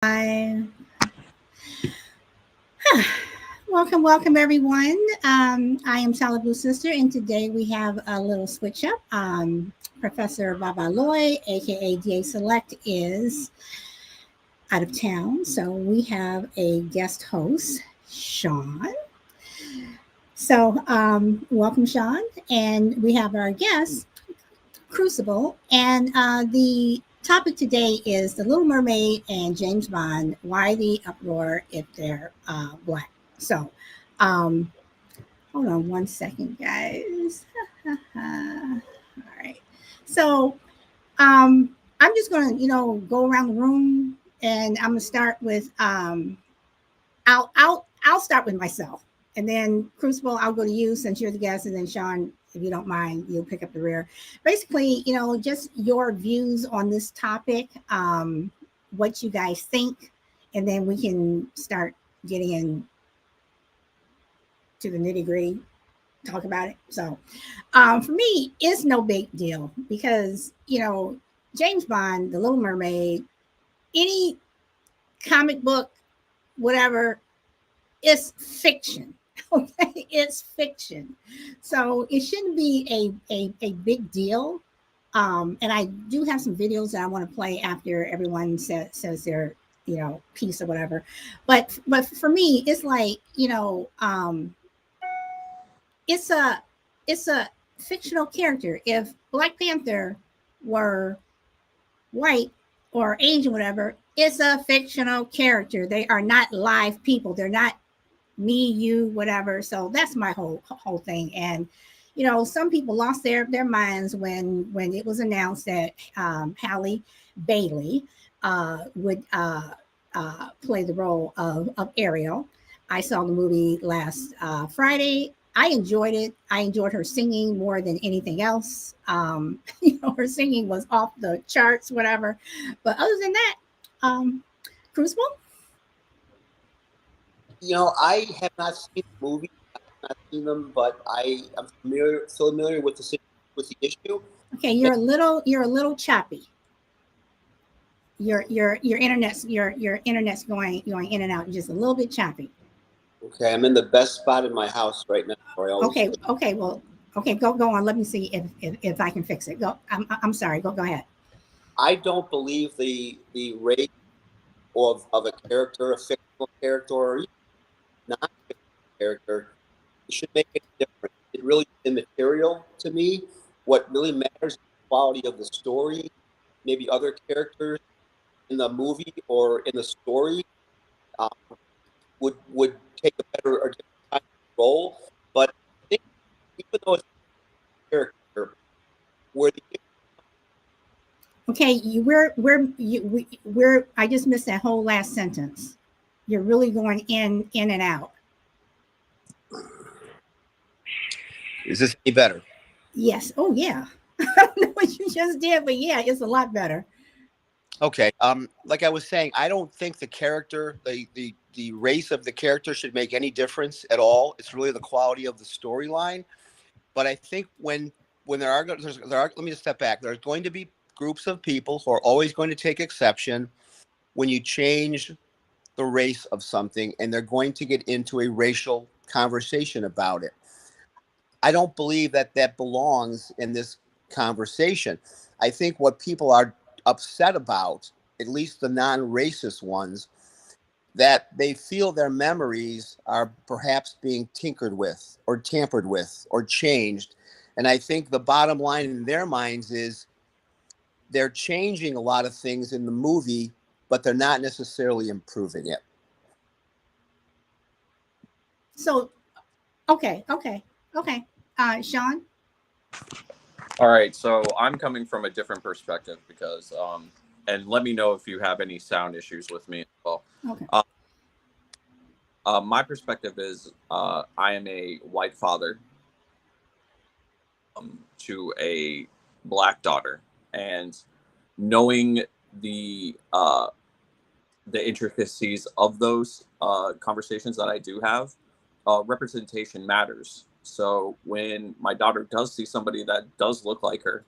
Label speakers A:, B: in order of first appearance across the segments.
A: Hi. Welcome, everyone. I am Solid Blue Sister, and today we have a little switch up. Professor Baba Loy, aka DA Select, is out of town, so we have a guest host, Sean. Welcome, Sean, and we have our guest, Crucible, and the topic today is The Little Mermaid and James Bond. Why the uproar if they're black? So, um, hold on one second, guys. All right. So, I'm just gonna, go around the room, and I'm gonna start with I'll start with myself, and then Crucible, I'll go to you since you're the guest, and then Sean, if you don't mind, you'll pick up the rear. Basically, just your views on this topic, what you guys think, and then we can start getting into the nitty gritty, talk about it. So, for me, it's no big deal because James Bond, The Little Mermaid, any comic book, whatever, it's fiction. Okay, it's fiction, so it shouldn't be a big deal. And I do have some videos that I want to play after everyone says their piece or whatever. But for me, it's like it's a fictional character. If Black Panther were white or Asian, whatever, it's a fictional character. They are not live people. They're not me, you, whatever. So that's my whole thing. And some people lost their minds when it was announced that Halle Bailey would play the role of Ariel. I saw the movie last Friday. I enjoyed it. I enjoyed her singing more than anything else. Her singing was off the charts, whatever. But other than that, Crucible.
B: I have not seen the movie. I have not seen them, but I am familiar with the issue.
A: Okay, you're a little choppy. Your internet's going in and out, just a little bit choppy.
B: Okay, I'm in the best spot in my house right now.
A: Okay, well, okay, go on. Let me see if I can fix it. Go. I'm sorry. Go ahead.
B: I don't believe the rate of a character, a fictional character, or even non-fictional character, it should make any difference. It really is immaterial to me. What really matters is the quality of the story. Maybe other characters in the movie or in the story um, would take a better or different kind of role. But I think even though it's a character, where the
A: Okay, we're. I just missed that whole last sentence. You're really going in and out.
B: is this any better?
A: Yes. Oh yeah. I don't know what you just did, but yeah, it's a lot better.
B: Okay. Like I was saying, I don't think the character, the race of the character should make any difference at all. It's really the quality of the storyline. But I think when let me just step back. There's going to be groups of people who are always going to take exception when you change the race of something, and they're going to get into a racial conversation about it. I don't believe that belongs in this conversation. I think what people are upset about, at least the non-racist ones, that they feel their memories are perhaps being tinkered with or tampered with or changed. And I think the bottom line in their minds is they're changing a lot of things in the movie, but they're not necessarily improving it.
A: So, okay. Sean.
C: All right, so I'm coming from a different perspective because, and let me know if you have any sound issues with me as well.
A: Okay.
C: My perspective is I am a white father to a black daughter, and knowing the intricacies of those conversations that I do have, representation matters. So when my daughter does see somebody that does look like her,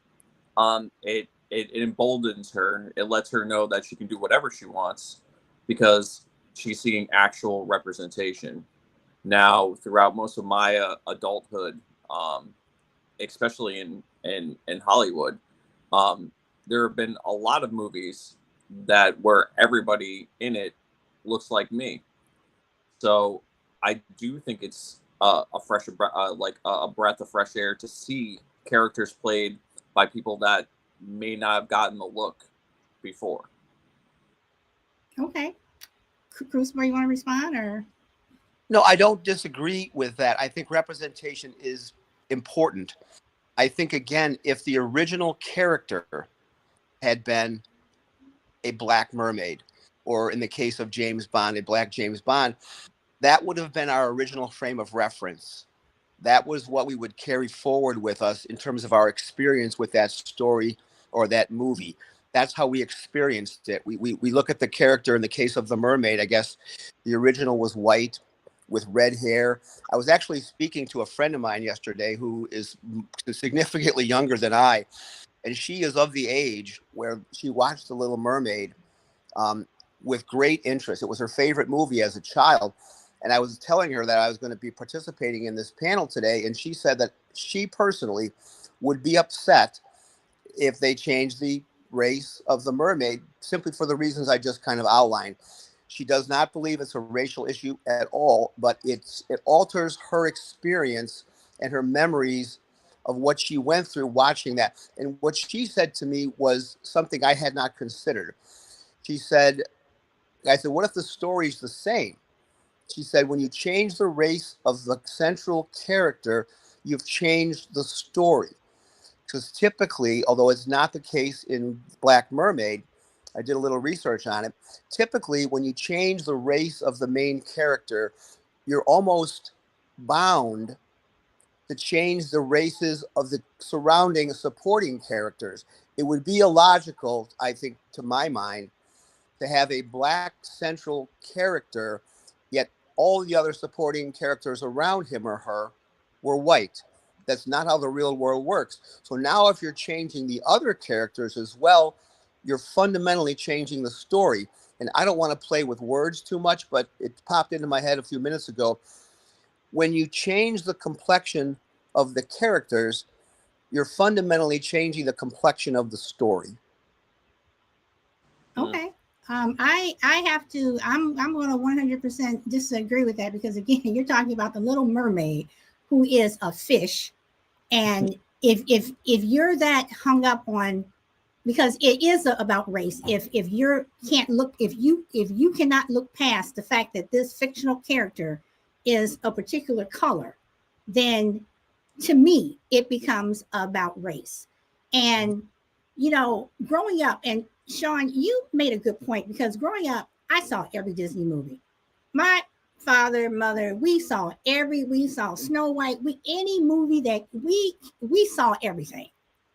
C: it emboldens her. It lets her know that she can do whatever she wants, because she's seeing actual representation. Now, throughout most of my adulthood, especially in Hollywood, there have been a lot of movies that where everybody in it looks like me. So I do think it's a fresh, like a breath of fresh air to see characters played by people that may not have gotten the look before.
A: Okay. Crucible, you want to respond or?
B: No, I don't disagree with that. I think representation is important. I think, again, if the original character had been a black mermaid, or in the case of James Bond, a black James Bond, that would have been our original frame of reference. That was what we would carry forward with us in terms of our experience with that story or that movie. That's how we experienced it. We look at the character in the case of the mermaid. I guess the original was white with red hair. I was actually speaking to a friend of mine yesterday who is significantly younger than I, and she is of the age where she watched The Little Mermaid with great interest. It was her favorite movie as a child. And I was telling her that I was going to be participating in this panel today. And she said that she personally would be upset if they changed the race of the mermaid, simply for the reasons I just kind of outlined. She does not believe it's a racial issue at all, but it alters her experience and her memories of what she went through watching that. And what she said to me was something I had not considered. She said, I said, what if the story's the same? She said, when you change the race of the central character, you've changed the story. Because typically, although it's not the case in Black Mermaid, I did a little research on it. Typically, when you change the race of the main character, you're almost bound to change the races of the surrounding supporting characters. It would be illogical, I think, to my mind, to have a black central character, yet all the other supporting characters around him or her were white. That's not how the real world works. So now if you're changing the other characters as well, you're fundamentally changing the story. And I don't want to play with words too much, but it popped into my head a few minutes ago. When you change the complexion of the characters, you're fundamentally changing the complexion of the story.
A: Okay. I have to, I'm going to 100% disagree with that, because again, you're talking about the Little Mermaid, who is a fish. And if you're that hung up on, because it is about race, if you can't look, if you cannot look past the fact that this fictional character is a particular color, then to me it becomes about race. And you know, growing up, and Sean, you made a good point, because growing up, I saw every Disney movie. My father, mother, we saw Snow White, any movie that we saw everything,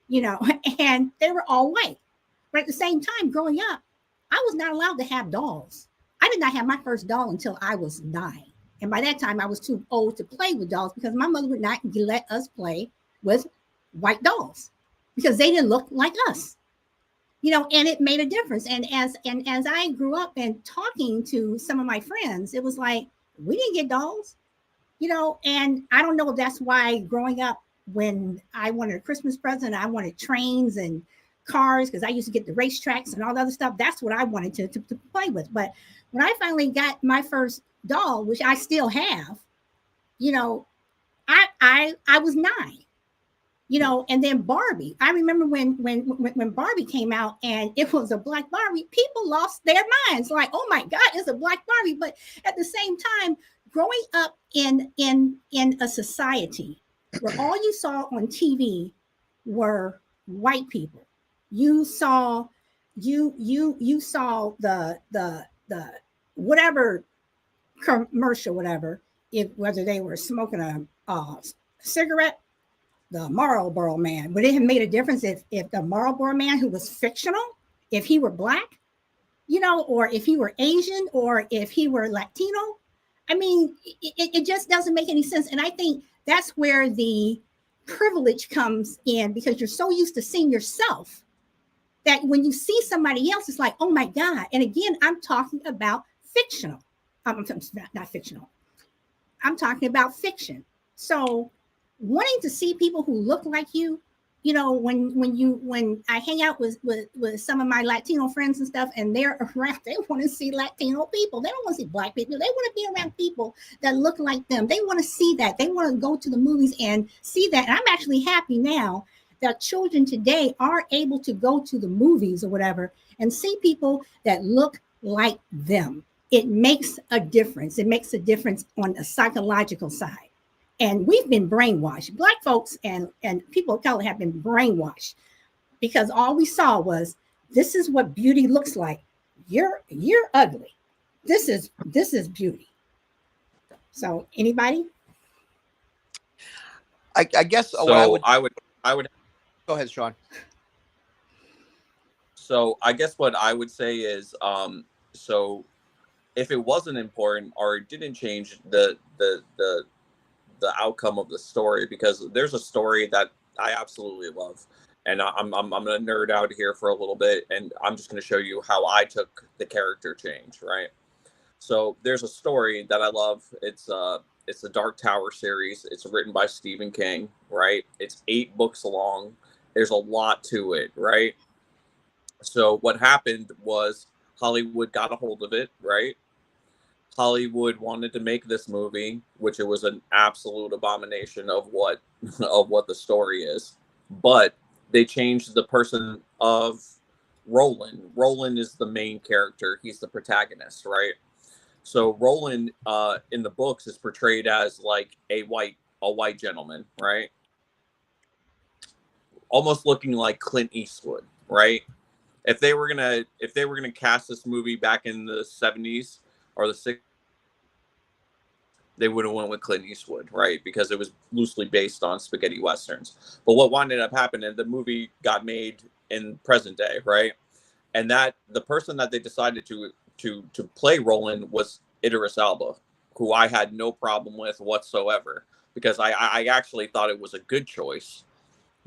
A: you know, and they were all white. But at the same time, growing up, I was not allowed to have dolls. I did not have my first doll until I was 9. And by that time, I was too old to play with dolls, because my mother would not let us play with white dolls, because they didn't look like us, you know, and it made a difference. And as I grew up and talking to some of my friends, it was like, we didn't get dolls, you know. And I don't know if that's why growing up, when I wanted a Christmas present, I wanted trains and cars, because I used to get the racetracks and all the other stuff. That's what I wanted to play with. But when I finally got my first doll, which I still have, you know, I was 9. You know, and then Barbie. I remember when Barbie came out and it was a black Barbie, people lost their minds. Like, oh my God, it's a black Barbie. But at the same time, growing up in a society where all you saw on TV were white people, you saw the whatever commercial, whatever, whether they were smoking a cigarette, the Marlboro Man. Would it have made a difference if the Marlboro Man, who was fictional, if he were black, you know, or if he were Asian, or if he were Latino? I mean, it just doesn't make any sense. And I think that's where the privilege comes in, because you're so used to seeing yourself that when you see somebody else, it's like, oh my God. And again, I'm talking about fictional. I'm not fictional. I'm talking about fiction. So wanting to see people who look like you, you know, when I hang out with some of my Latino friends and stuff, and they're around, they want to see Latino people. They don't want to see Black people. They want to be around people that look like them. They want to see that. They want to go to the movies and see that. And I'm actually happy now that children today are able to go to the movies or whatever and see people that look like them. It makes a difference. It makes a difference on a psychological side. And we've been brainwashed. Black folks and people of color have been brainwashed because all we saw was, this is what beauty looks like. You're ugly. This is beauty. So anybody?
B: I guess
C: So
B: what
C: I would
B: go ahead, Sean.
C: So I guess what I would say is, so if it wasn't important or it didn't change the outcome of the story, because there's a story that I absolutely love, and I'm gonna nerd out here for a little bit, and I'm just gonna show you how I took the character change, right? So there's a story that I love. It's the Dark Tower series. It's written by Stephen King, right? It's 8 books long. There's a lot to it, right? So what happened was Hollywood got a hold of it, right? Hollywood wanted to make this movie, which it was an absolute abomination of what the story is. But they changed the person of Roland. Roland is the main character. He's the protagonist, right? So Roland in the books is portrayed as like a white gentleman, right? Almost looking like Clint Eastwood, right? If they were gonna cast this movie back in the 70s or the 60s, they would have went with Clint Eastwood, right? Because it was loosely based on spaghetti westerns. But what ended up happening, the movie got made in present day, right? And that the person that they decided to play Roland was Idris Elba, who I had no problem with whatsoever, because I actually thought it was a good choice.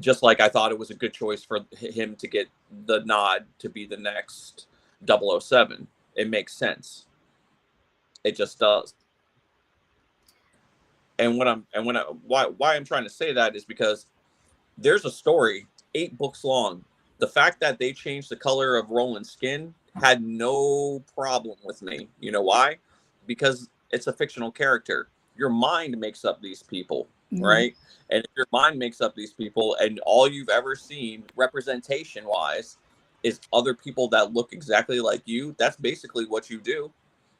C: Just like I thought it was a good choice for him to get the nod to be the next 007. It makes sense. It just does. And why I'm trying to say that is because there's a story 8 books long. The fact that they changed the color of Roland's skin had no problem with me. You know why? Because it's a fictional character. Your mind makes up these people, right? And if your mind makes up these people and all you've ever seen representation wise is other people that look exactly like you, that's basically what you do.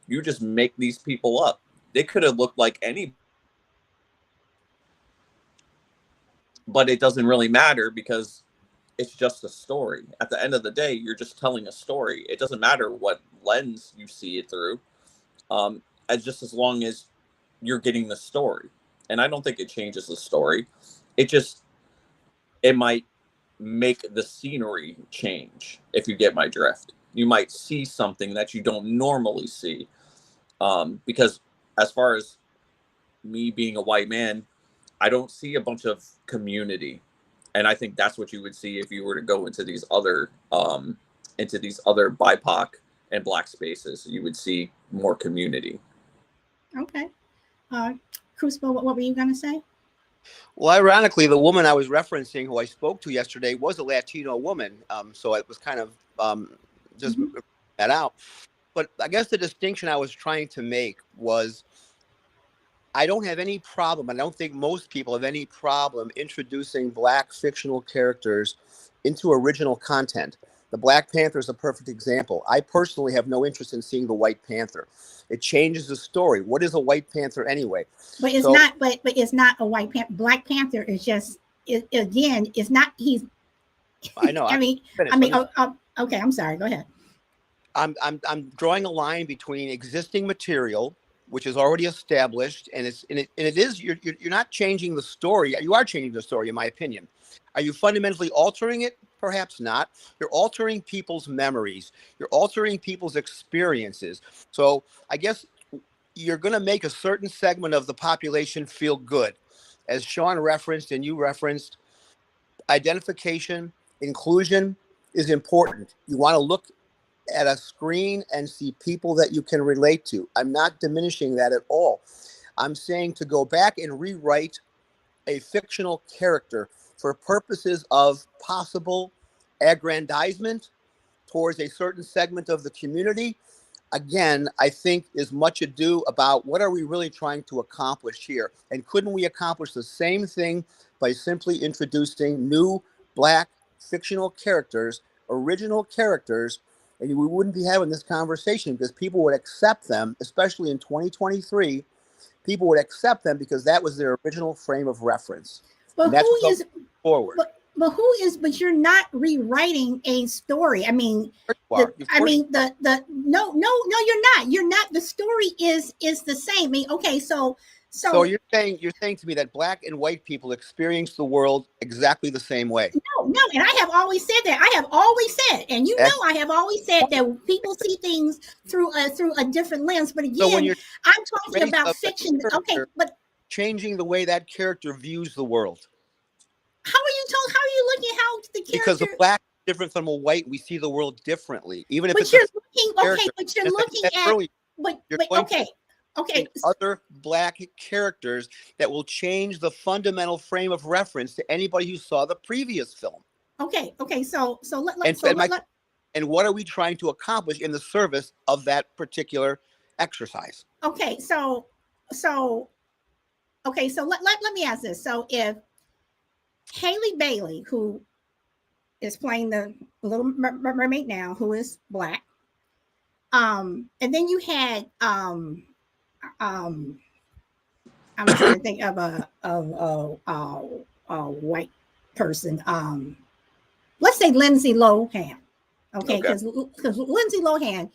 C: You just make these people up. They could have looked like any, but it doesn't really matter because it's just a story. At the end of the day, you're just telling a story. It doesn't matter what lens you see it through, as long as you're getting the story. And I don't think it changes the story. It might make the scenery change, if you get my drift. You might see something that you don't normally see. Because as far as me being a white man, I don't see a bunch of community. And I think that's what you would see if you were to go into these other BIPOC and Black spaces. You would see more community.
A: Okay. Crucible, what were you going to say?
B: Well, ironically, the woman I was referencing, who I spoke to yesterday, was a Latino woman. So it was kind of just that out. But I guess the distinction I was trying to make was, I don't have any problem, and I don't think most people have any problem introducing Black fictional characters into original content. The Black Panther is a perfect example. I personally have no interest in seeing the White Panther. It changes the story. What is a White Panther anyway?
A: But it's not. But it's not a White Panther. Black Panther is just. Again, it's not. He's.
B: I know.
A: Okay. I'm sorry. Go ahead.
B: I'm drawing a line between existing material, which is already established, and you're not changing the story. You are changing the story, in my opinion. Are you fundamentally altering it? Perhaps not. You're altering people's memories. You're altering people's experiences. So I guess you're going to make a certain segment of the population feel good. As Sean referenced and you referenced, identification, inclusion, is important. You want to look at a screen and see people that you can relate to. I'm not diminishing that at all. I'm saying to go back and rewrite a fictional character for purposes of possible aggrandizement towards a certain segment of the community, again, I think is much ado about what are we really trying to accomplish here? And couldn't we accomplish the same thing by simply introducing new Black fictional characters, original characters, and we wouldn't be having this conversation because people would accept them, especially in 2023. People would accept them because that was their original frame of reference.
A: But
B: and that's
A: who
B: what
A: is
B: forward?
A: But who is? But you're not rewriting a story. I mean, no, you're not. You're not. The story is the same. I mean, okay, so
B: you're saying to me that Black and white people experience the world exactly the same way.
A: No, and I have always said that. I have always said, and you know, I have always said that people see things through a different lens. But again, I'm talking about fiction. Okay, but
B: changing the way that character views the world.
A: How are you looking how the character?
B: Because a Black is different from a white, we see the world differently. Even if
A: but
B: you're
A: looking at okay.
B: Other Black characters that will change the fundamental frame of reference to anybody who saw the previous film.
A: Okay. So
B: and what are we trying to accomplish in the service of that particular exercise?
A: Okay, so let me ask this. So if Haley Bailey, who is playing the Little Mermaid now, who is Black, and then you had I'm trying to think of a white person. Let's say Lindsay Lohan. Okay, because Lindsay Lohan,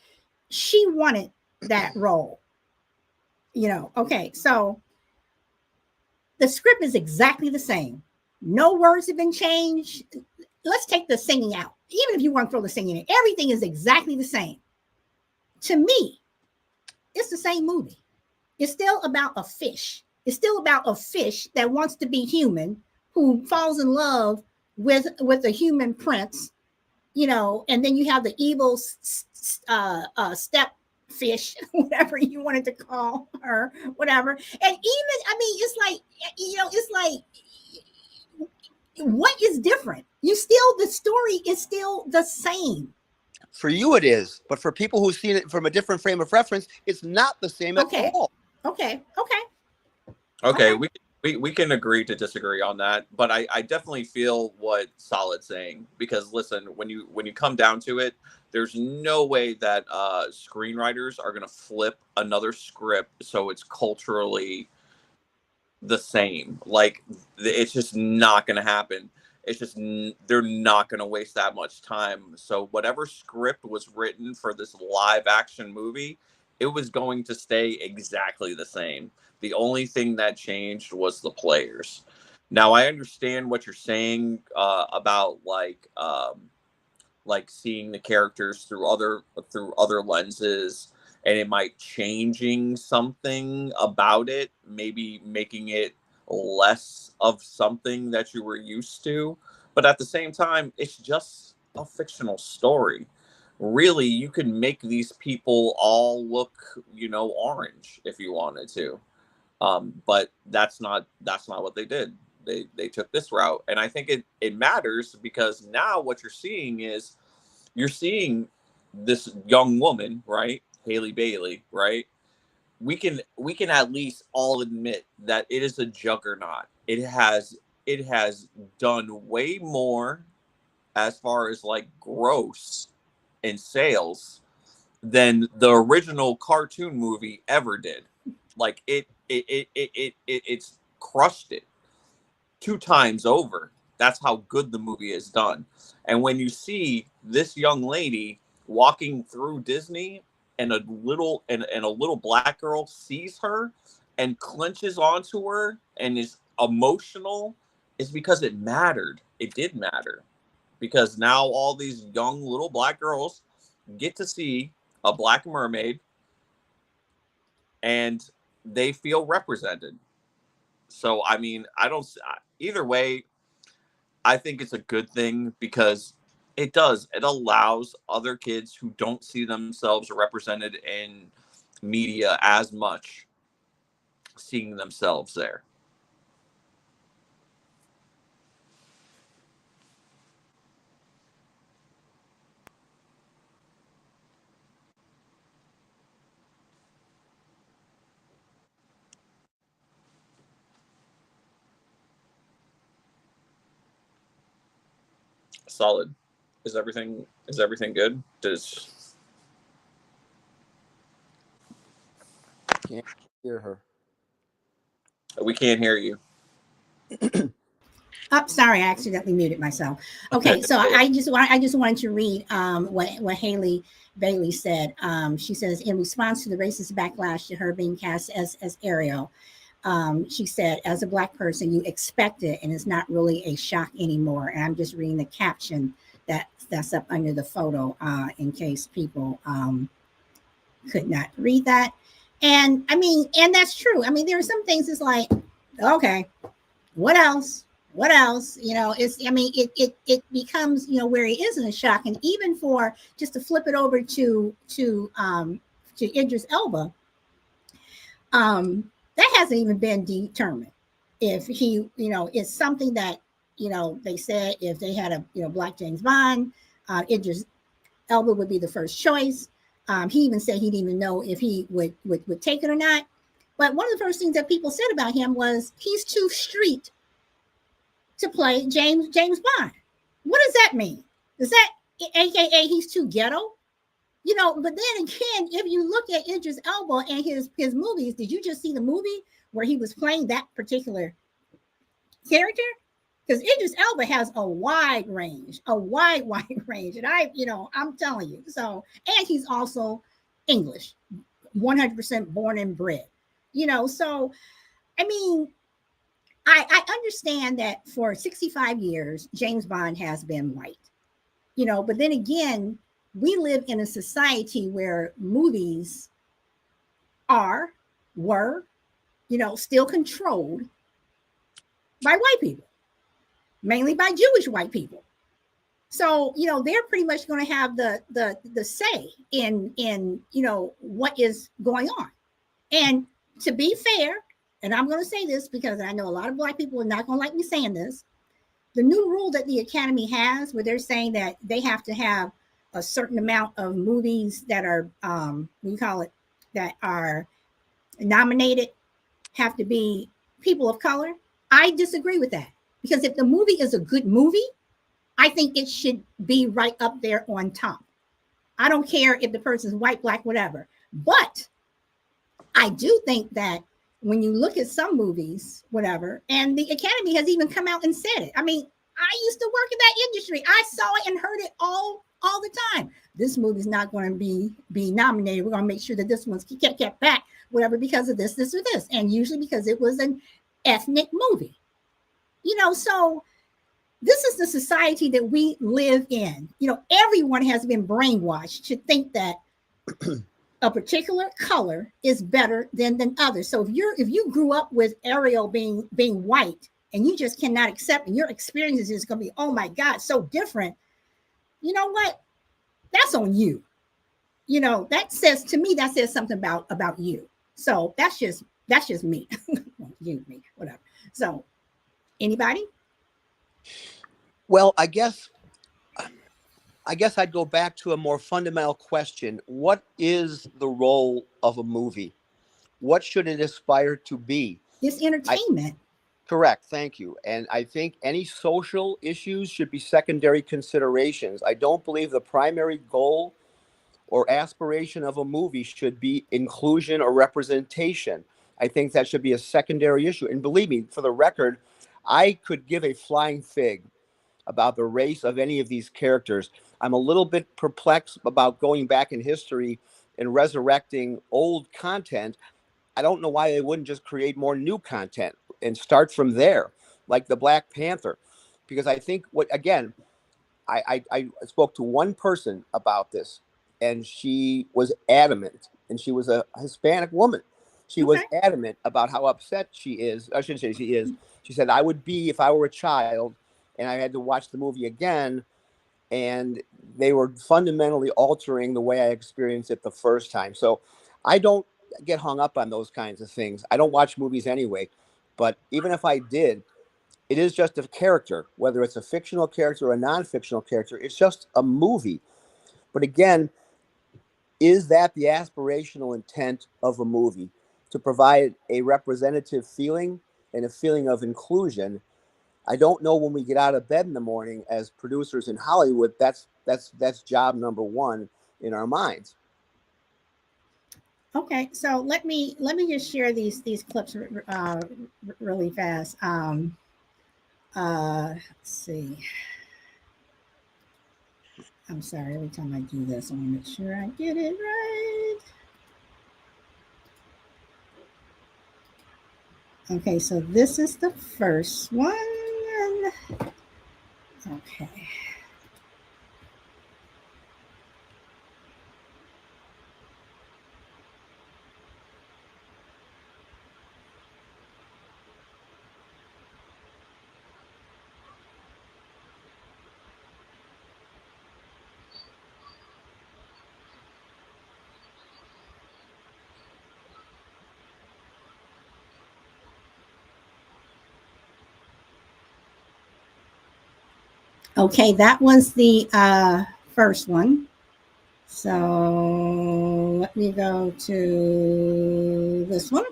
A: she wanted that role. You know, okay, so the script is exactly the same. No words have been changed. Let's take the singing out. Even if you want to throw the singing in, everything is exactly the same. To me, it's the same movie. It's still about a fish. It's still about a fish that wants to be human, who falls in love with a human prince, you know, and then you have the evil step fish, whatever you wanted to call her, whatever. And even, I mean, it's like, you know, it's like, what is different? The story is still the same.
B: For you it is, but for people who've seen it from a different frame of reference, it's not the same at all.
A: Okay.
C: We can agree to disagree on that, but I definitely feel what Solid's saying, because listen, when you come down to it, there's no way that screenwriters are going to flip another script so it's culturally the same. Like, it's just not going to happen. It's just, they're not going to waste that much time. So whatever script was written for this live action movie, it was going to stay exactly the same. The only thing that changed was the players. Now, I understand what you're saying about like seeing the characters through other lenses, and it might changing something about it, maybe making it less of something that you were used to. But at the same time, it's just a fictional story. Really, you can make these people all look, you know, orange if you wanted to. But that's not what they did. They took this route. And I think it matters, because now what you're seeing is this young woman, right? Haley Bailey, right? We can at least all admit that it is a juggernaut. It has done way more as far as like gross in sales than the original cartoon movie ever did. Like it's crushed it 2 times over. That's how good the movie is done. And when you see this young lady walking through Disney, and a little Black girl sees her and clenches onto her and is emotional, is because it mattered. It did matter, because now all these young little Black girls get to see a Black mermaid and they feel represented. So, I mean, either way, I think it's a good thing, because It does. It allows other kids who don't see themselves represented in media as much seeing themselves there. Solid. Is everything good?
B: Can't hear her.
C: We can't hear you.
A: Oh, sorry, I accidentally muted myself. Okay, so I just wanted to read what Haley Bailey said. She says, in response to the racist backlash to her being cast as Ariel, she said, as a Black person, you expect it, and it's not really a shock anymore. And I'm just reading the caption that's up under the photo in case people could not read that. And I mean, and that's true. I mean, there are some things it's like, okay, what else? What else? You know, it's, I mean, it becomes, you know, where it isn't a shock. And even for just to flip it over to Idris Elba, that hasn't even been determined. If he, you know, it's something that, you know, they said if they had a, you know, Black James Bond, Idris Elba would be the first choice. He even said he didn't even know if he would take it or not. But one of the first things that people said about him was he's too street to play James Bond. What does that mean? Is that AKA he's too ghetto? You know, but then again, if you look at Idris Elba and his movies, did you just see the movie where he was playing that particular character? Because Idris Elba has a wide range. And I'm telling you. So, and he's also English, 100% born and bred, you know. So, I mean, I understand that for 65 years, James Bond has been white, you know, but then again, we live in a society where movies were, you know, still controlled by white people, mainly by Jewish white people. So, you know, they're pretty much going to have the say in, you know, what is going on. And to be fair, and I'm going to say this because I know a lot of Black people are not going to like me saying this, the new rule that the Academy has where they're saying that they have to have a certain amount of movies that are, that are nominated have to be people of color. I disagree with that because if the movie is a good movie, I think it should be right up there on top. I don't care if the person's white, Black, whatever. But I do think that when you look at some movies, whatever, and the Academy has even come out and said it. I mean, I used to work in that industry. I saw it and heard it all the time. This movie's not going to be nominated. We're going to make sure that this one's kept back, whatever, because of this, or this. And usually because it was an ethnic movie. You know, so this is the society that we live in. You know, everyone has been brainwashed to think that a particular color is better than others. So if you grew up with Ariel being white and you just cannot accept, and your experience is going to be, oh my God, so different. You know what? That's on you. You know, that says something about you. So that's just me. me, whatever. So anybody?
B: Well, I guess I'd go back to a more fundamental question. What is the role of a movie? What should it aspire to be?
A: It's entertainment.
B: Correct. Thank you. And I think any social issues should be secondary considerations. I don't believe the primary goal or aspiration of a movie should be inclusion or representation. I think that should be a secondary issue. And believe me, for the record, I could give a flying fig about the race of any of these characters. I'm a little bit perplexed about going back in history and resurrecting old content. I don't know why they wouldn't just create more new content and start from there, like the Black Panther. Because I think I spoke to one person about this, and she was adamant, and she was a Hispanic woman. She was adamant about how upset she is. I shouldn't say she is. She said, I would be, if I were a child and I had to watch the movie again, and they were fundamentally altering the way I experienced it the first time. So I don't get hung up on those kinds of things. I don't watch movies anyway, but even if I did, it is just a character, whether it's a fictional character or a non-fictional character. It's just a movie. But again, is that the aspirational intent of a movie, to provide a representative feeling and a feeling of inclusion? I don't know, when we get out of bed in the morning as producers in Hollywood, that's job number one in our minds.
A: Okay, so let me just share these clips really fast. Let's see. I'm sorry, every time I do this, I want to make sure I get it right. Okay, so this is the first one. Okay. Okay, that was the first one. So let me go to this one.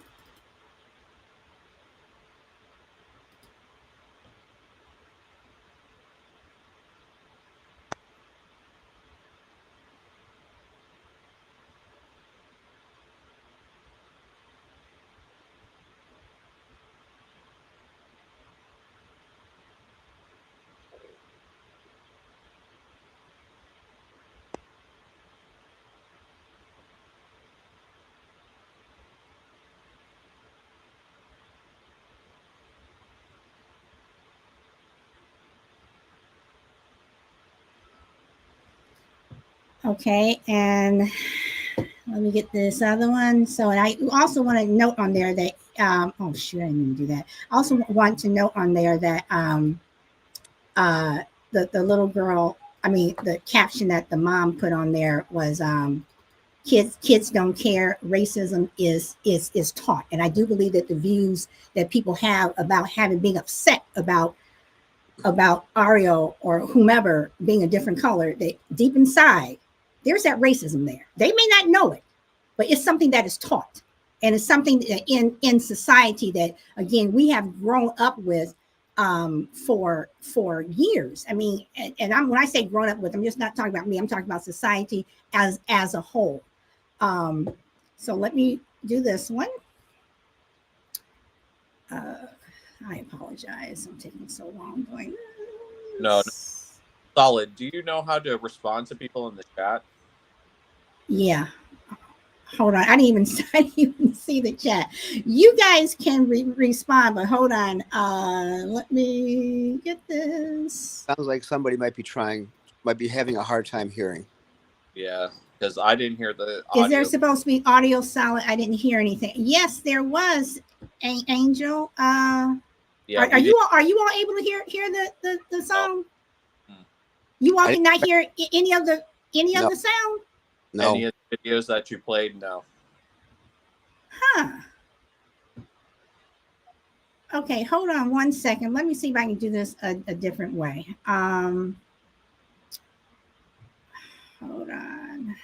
A: Okay, and let me get this other one. So, and I also want to note on there that, oh shoot, I didn't even do that. I also want to note on there that the little girl, I mean, the caption that the mom put on there was kids don't care, racism is taught. And I do believe that the views that people have about being upset about Ariel or whomever being a different color, that deep inside, there's that racism there. They may not know it, but it's something that is taught. And it's something that in society that, again, we have grown up with for years. I mean, and when I say grown up with, I'm just not talking about me. I'm talking about society as a whole. So let me do this one. I apologize. I'm taking so long doing this.
C: No, solid. Do you know how to respond to people in the chat?
A: Yeah. Hold on. I didn't even see the chat. You guys can respond, but hold on. Let me get this.
B: Sounds like somebody might be having a hard time hearing.
C: Yeah, because I didn't hear the audio.
A: Is there supposed to be audio silent? I didn't hear anything. Yes, there was. Angel.
C: Yeah,
A: are you all able to hear the song?
C: Oh.
A: You all cannot hear any of the sound?
B: No.
C: Any of the videos that you played? No.
A: Huh. Okay, hold on one second. Let me see if I can do this a different way. Hold on.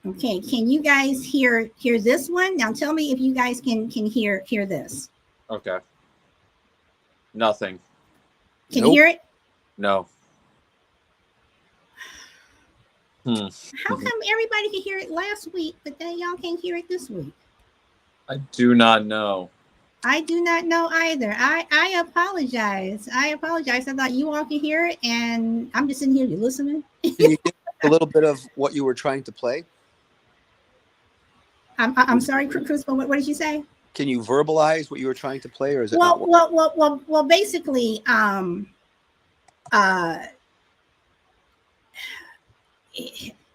A: Okay, can you guys hear this one? Now tell me if you guys can hear this.
C: Okay. Nothing.
A: Can you hear it?
C: No.
A: How come everybody could hear it last week, but then y'all can't hear it this week?
C: I do not know.
A: I do not know either. I apologize. I thought you all could hear it, and I'm just sitting here listening.
B: Can you give a little bit of what you were trying to play?
A: I'm sorry, Crucible. What did you say?
B: Can you verbalize what you were trying to play, or is it
A: well, basically,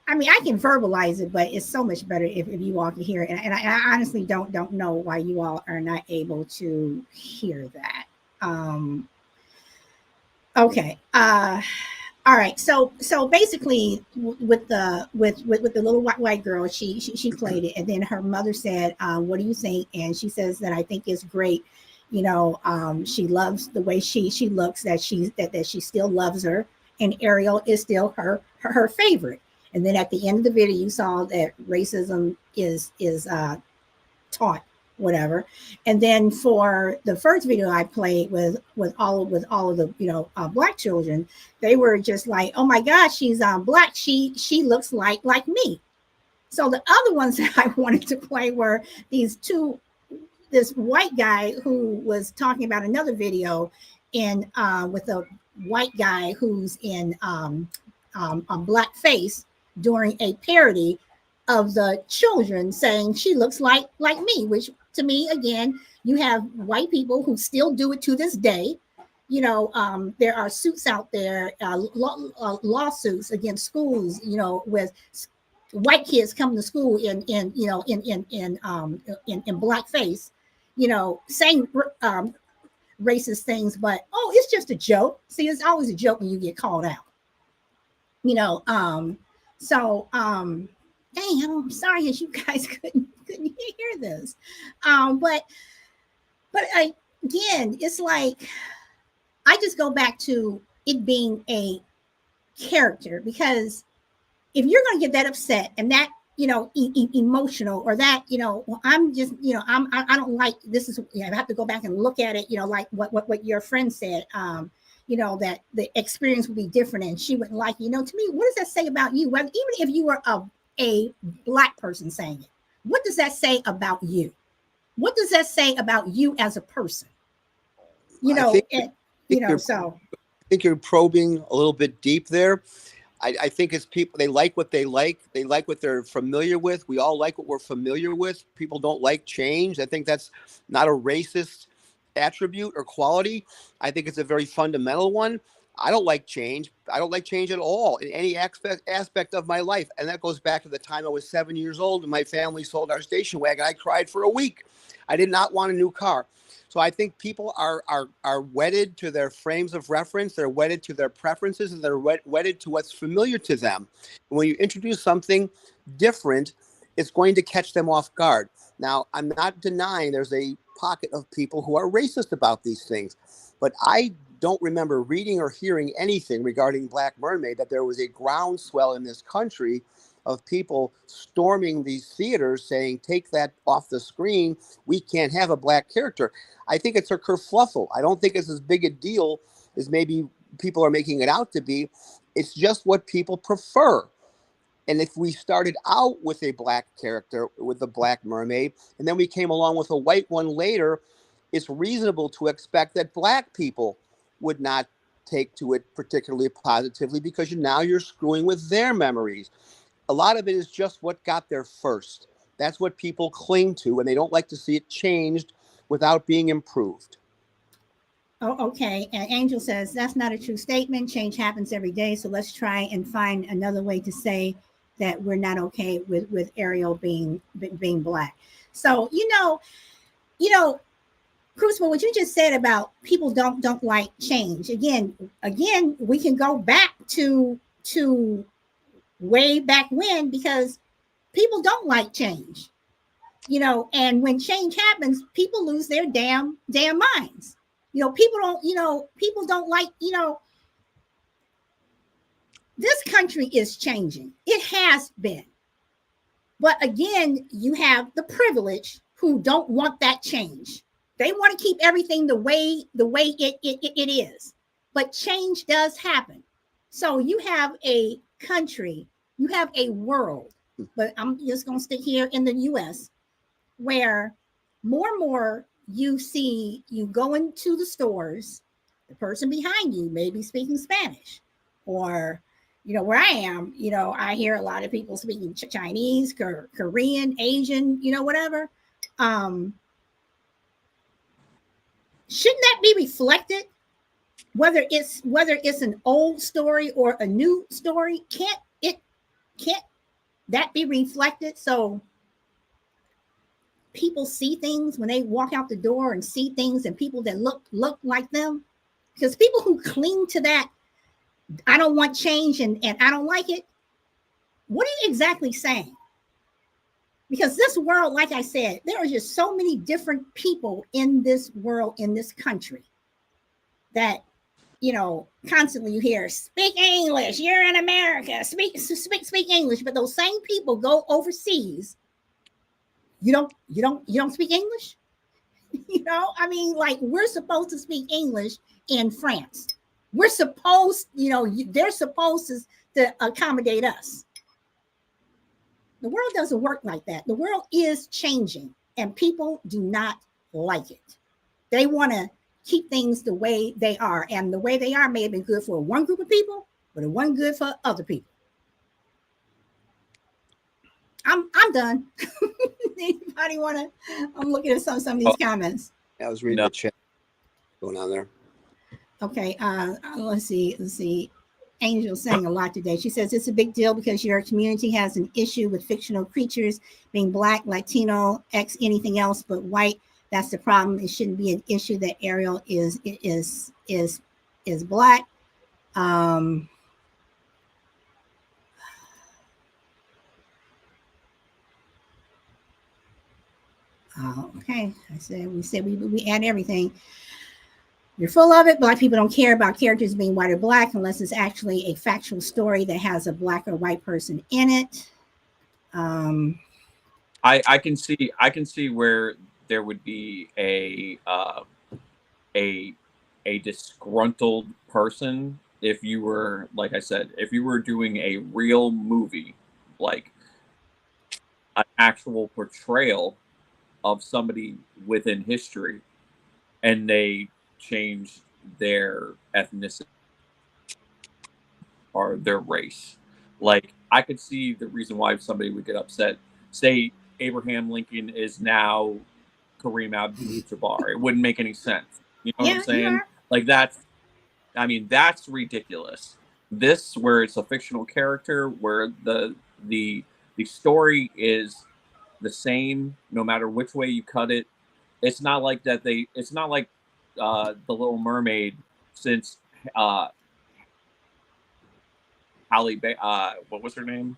A: I mean, I can verbalize it, but it's so much better if you all can hear it. And I honestly don't know why you all are not able to hear that. Okay. All right. So basically, with the little white girl, she played it, and then her mother said, "What do you think?" And she says that I think it's great. You know, she loves the way she looks. That she still loves her, and Ariel is still her favorite. And then at the end of the video, you saw that racism is taught, whatever. And then for the first video I played with all of the black children, they were just like, oh my gosh, she's black. She looks like me. So the other ones that I wanted to play were this white guy who was talking about another video in with a white guy who's in a black face during a parody of the children saying she looks like me, which to me, again, you have white people who still do it to this day. You know, there are suits out there, lawsuits against schools, you know, with white kids coming to school in blackface, you know, saying racist things, but it's just a joke. See, it's always a joke when you get called out. You know, dang, I'm sorry that you guys couldn't hear this. But again, it's like I just go back to it being a character, because if you're going to get that upset and that, you know, emotional, or that, you know, well, I'm just, you know, I don't like this is, you know, I have to go back and look at it, you know, like what your friend said, you know, that the experience would be different and she wouldn't like, you know, to me, what does that say about you? Well, even if you were a black person saying it, what does that say about you? What does that say about you as a person? You know, I
B: think you're probing a little bit deep there. I think it's people, they like what they like. They like what they're familiar with. We all like what we're familiar with. People don't like change. I think that's not a racist attribute or quality. I think it's a very fundamental one. I don't like change. I don't like change at all in any aspect of my life. And that goes back to the time I was 7 years old and my family sold our station wagon. I cried for a week. I did not want a new car. So I think people are wedded to their frames of reference. They're wedded to their preferences, and they're wedded to what's familiar to them. And when you introduce something different, it's going to catch them off guard. Now, I'm not denying there's a pocket of people who are racist about these things, but I don't remember reading or hearing anything regarding Black Mermaid that there was a groundswell in this country of people storming these theaters saying, take that off the screen. We can't have a black character. I think it's a kerfluffle. I don't think it's as big a deal as maybe people are making it out to be. It's just what people prefer. And if we started out with a black character, with the Black Mermaid, and then we came along with a white one later, it's reasonable to expect that black people would not take to it particularly positively, because now you're screwing with their memories. A lot of it is just what got there first. That's what people cling to, and they don't like to see it changed without being improved.
A: Oh, okay. And Angel says, that's not a true statement. Change happens every day. So let's try and find another way to say that we're not okay with Ariel being black. So, you know, Crucible, what you just said about people don't like change. Again, we can go back to way back when, because people don't like change, you know, and when change happens, people lose their damn minds. You know, people don't like, you know, this country is changing. It has been. But again, you have the privilege who don't want that change. They want to keep everything the way it is. But change does happen. So you have a country, you have a world, but I'm just going to stick here in the US, where more and more you see you go into the stores, the person behind you may be speaking Spanish, or, you know, where I am, you know, I hear a lot of people speaking Chinese, Korean, Asian, you know, whatever. Shouldn't that be reflected? Whether it's an old story or a new story, can't it can't that be reflected so people see things when they walk out the door and see things and people that look like them? Because people who cling to that, I don't want change and I don't like it. What are you exactly saying? Because this world, like I said, there are just so many different people in this world, in this country, that, you know, constantly you hear, speak English, you're in America, speak English. But those same people go overseas. You don't speak English? You know, I mean, like, we're supposed to speak English in France. We're supposed, you know, they're supposed to accommodate us. The world doesn't work like that. The world is changing and people do not like it. They want to keep things the way they are. And the way they are may have been good for one group of people, but it wasn't good for other people. I'm done. Anybody want to? I'm looking at some of these comments.
B: I was reading the chat going on there.
A: Okay, let's see. Angel saying a lot today. She says it's a big deal because your community has an issue with fictional creatures being Black, Latino, X, anything else but white. That's the problem. It shouldn't be an issue that Ariel is Black. Okay, we said we add everything. You're full of it. Black people don't care about characters being white or Black unless it's actually a factual story that has a Black or white person in it.
C: I can see where there would be a disgruntled person if you were, like I said, if you were doing a real movie, like an actual portrayal of somebody within history, and they change their ethnicity or their race. Like, I could see the reason why somebody would get upset. Say Abraham Lincoln is now Kareem Abdul-Jabbar. It wouldn't make any sense. You know what I'm saying?
A: Yeah.
C: Like, that's ridiculous. This, where it's a fictional character, where the story is the same no matter which way you cut it. It's not like that. It's not like the Little Mermaid, since Halle what was her name?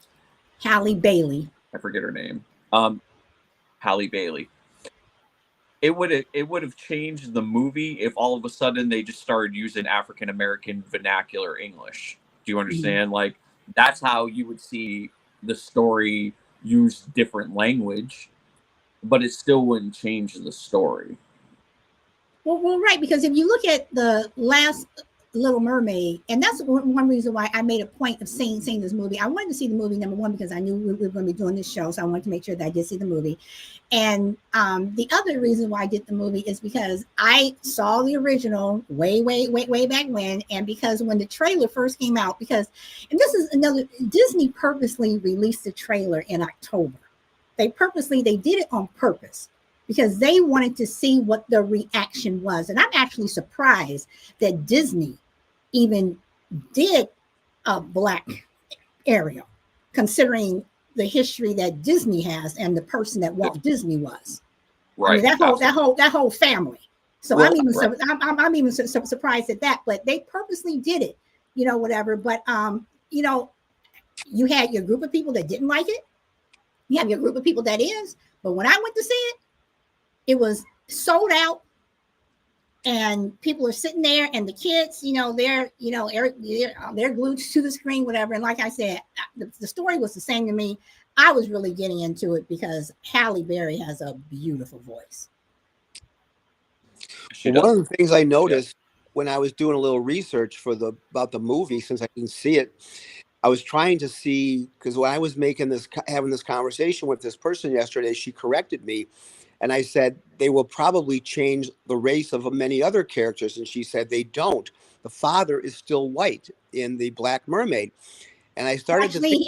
A: Halle Bailey.
C: I forget her name. Halle Bailey. It would have changed the movie if all of a sudden they just started using African American vernacular English. Do you understand? Mm-hmm. Like, that's how you would see the story use different language, but it still wouldn't change the story.
A: Well, right, because if you look at the last Little Mermaid, and that's one reason why I made a point of seeing this movie. I wanted to see the movie, number one, because I knew we were going to be doing this show, so I wanted to make sure that I did see the movie. And the other reason why I did the movie is because I saw the original way back when, and because when the trailer first came out, and this is another, Disney purposely released the trailer in October. They did it on purpose, because they wanted to see what the reaction was. And I'm actually surprised that Disney even did a Black Ariel, considering the history that Disney has and the person that Walt Disney was. Right. I mean, that whole family. So well, I'm even surprised at that, but they purposely did it, you know, whatever. But, you know, you had your group of people that didn't like it. You have your group of people that is, but when I went to see it, it was sold out, and people are sitting there, and the kids, you know, they're glued to the screen, whatever. And like I said, the story was the same to me. I was really getting into it because Halle Berry has a beautiful voice.
B: One of the things I noticed when I was doing a little research about the movie, since I didn't see it, I was trying to see, because when I was having this conversation with this person yesterday, she corrected me. And I said, they will probably change the race of many other characters. And she said, they don't. The father is still white in the Black Mermaid. And I started to think,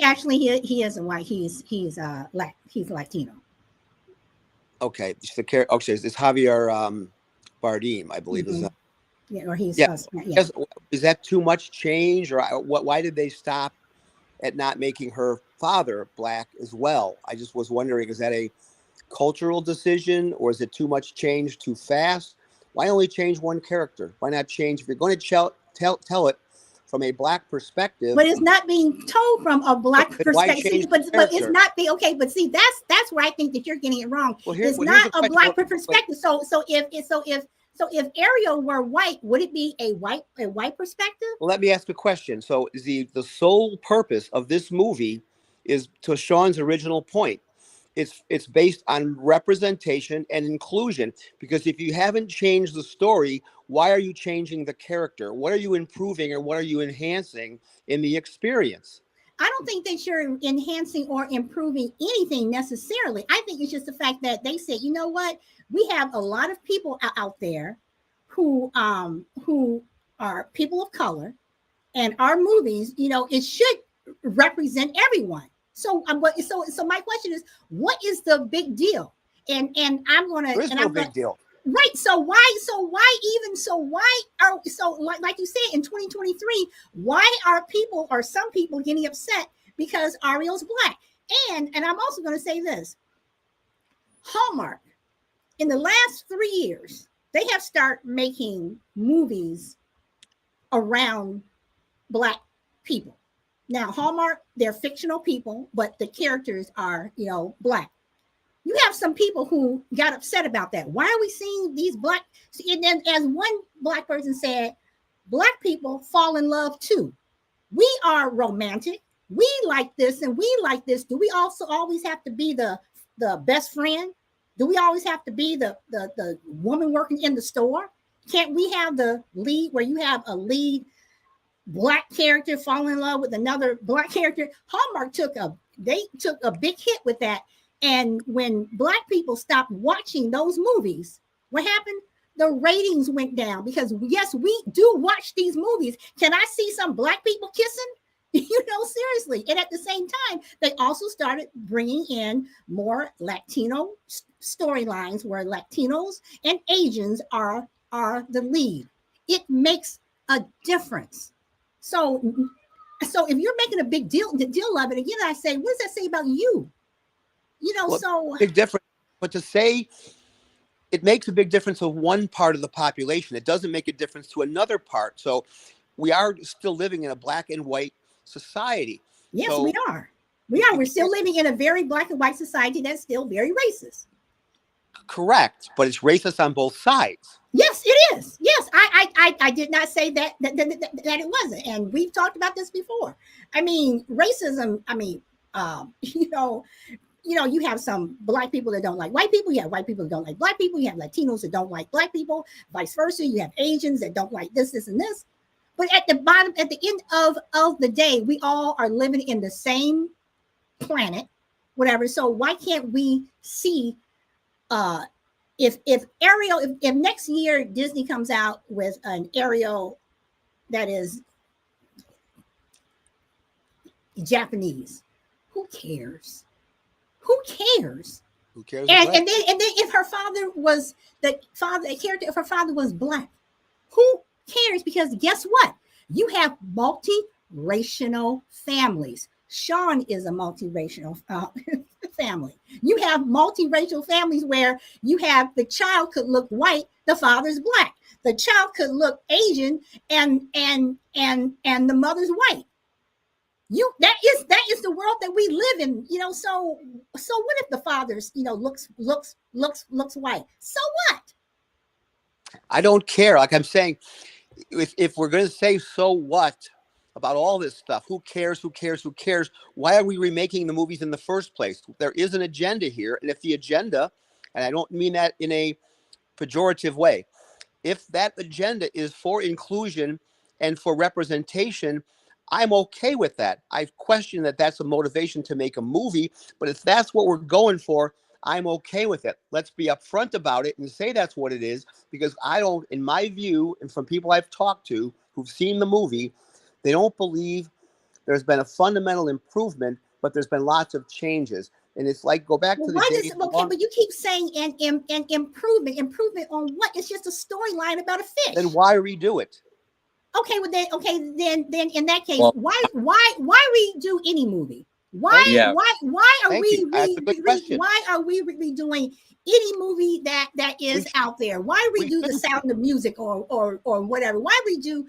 A: he isn't white. He's Latino.
B: Okay. It's Javier Bardem, I believe.
A: Mm-hmm. Is
B: Is that too much change, or why did they stop at not making her father black as well. I just was wondering, is that a cultural decision, or is it too much change too fast? Why only change one character? Why not change? If you're going to tell it from a black perspective,
A: but it's not being told from a black
B: then why
A: perspective.
B: change
A: But
B: the
A: it's
B: character?
A: not being okay. But see, that's where I think that you're getting it wrong.
B: Well,
A: It's
B: here's
A: not
B: the
A: a
B: question.
A: black perspective. So if Ariel were white, would it be a white perspective?
B: Well, let me ask a question. So the sole purpose of this movie is, to Sean's original point, it's based on representation and inclusion. Because if you haven't changed the story, why are you changing the character? What are you improving, or what are you enhancing in the experience?
A: I don't think that you're enhancing or improving anything necessarily. I think it's just the fact that they said, you know what, we have a lot of people out there who are people of color, and our movies, you know, it should represent everyone. So so my question is, what is the big deal? And I'm gonna,
B: There is
A: and
B: no
A: I'm
B: big
A: gonna,
B: deal.
A: right. So why are like you said in 2023, why are people, or some people, getting upset because Ariel's black? And I'm also going to say this: Hallmark, in the last 3 years, they have started making movies around black people. Now, Hallmark, they're fictional people, but the characters are, you know, black. You have some people who got upset about that. Why are we seeing these black? And then, as one black person said, black people fall in love too. We are romantic. We like this and we like this. Do we also always have to be the best friend? Do we always have to be the woman working in the store? Can't we have the lead, where you have a lead black character fall in love with another black character? Hallmark took a big hit with that. And when black people stopped watching those movies, what happened? The ratings went down, because yes, we do watch these movies. Can I see some black people kissing? You know, seriously. And at the same time, they also started bringing in more Latino storylines, where Latinos and Asians are the lead. It makes a difference. So if you're making a big deal of it, again, I say, what does that say about you? You know,
B: Well,
A: so
B: big difference. But to say it makes a big difference to one part of the population, it doesn't make a difference to another part. So we are still living in a black and white society.
A: yes,
B: so
A: we are. We're still living in a very black and white society that's still very racist.
B: Correct, but it's racist on both sides.
A: Yes, it is. Yes, I did not say that it wasn't, and we've talked about this before. I mean, racism. I mean, you know, you have some black people that don't like white people. You have white people that don't like black people. You have Latinos that don't like black people. Vice versa. You have Asians that don't like this, and this. But at the end of the day, we all are living in the same planet, whatever. So why can't we see? If Ariel, if next year Disney comes out with an Ariel that is Japanese, who cares? Who cares?
B: Who cares?
A: And then if her father was the character, if her father was black, who cares? Because guess what? You have multiracial families. Sean is a multiracial family. You have multiracial families where you have the child could look white, the father's black. The child could look Asian, and the mother's white. That is the world that we live in. You know, so what if the father's, you know, looks white? So what?
B: I don't care. Like I'm saying, if we're going to say so what about all this stuff, who cares? Why are we remaking the movies in the first place? There is an agenda here. And if the agenda, and I don't mean that in a pejorative way, if that agenda is for inclusion and for representation, I'm okay with that. I question that that's a motivation to make a movie, but if that's what we're going for, I'm okay with it. Let's be upfront about it and say that's what it is, because I don't, in my view, and from people I've talked to who've seen the movie, they don't believe there's been a fundamental improvement, but there's been lots of changes. And it's like, go back to the days.
A: Okay, but you keep saying an improvement on what? It's just a storyline about a fish.
B: Then why redo it?
A: okay, well then, okay, then in that case,
C: Well,
A: why redo any movie?
C: Yeah.
A: Why are
B: Thank
A: we
B: you. That's a good question.
A: redoing any movie that is out there? Why
B: we
A: redo The
B: shouldn't.
A: Sound of Music or whatever? Why redo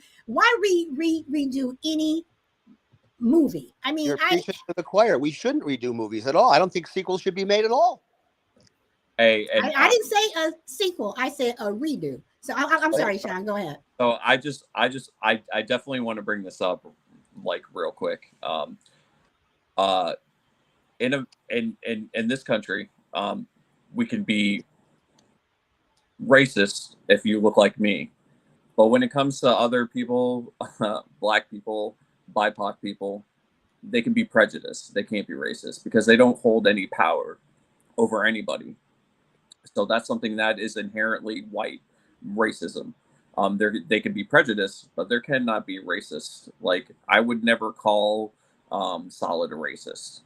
A: any movie? I mean,
B: You're preaching to the choir. We shouldn't redo movies at all. I don't think sequels should be made at all.
C: Hey, and
A: I didn't say a sequel. I said a redo. So I'm sorry, Sean. Go ahead.
C: so I definitely want to bring this up, like, real quick. In this country, we can be racist if you look like me, but when it comes to other people, black people, BIPOC people, they can be prejudiced. They can't be racist because they don't hold any power over anybody. So that's something that is inherently white racism. They can be prejudiced, but there cannot be racist. Like, I would never call Solid a racist.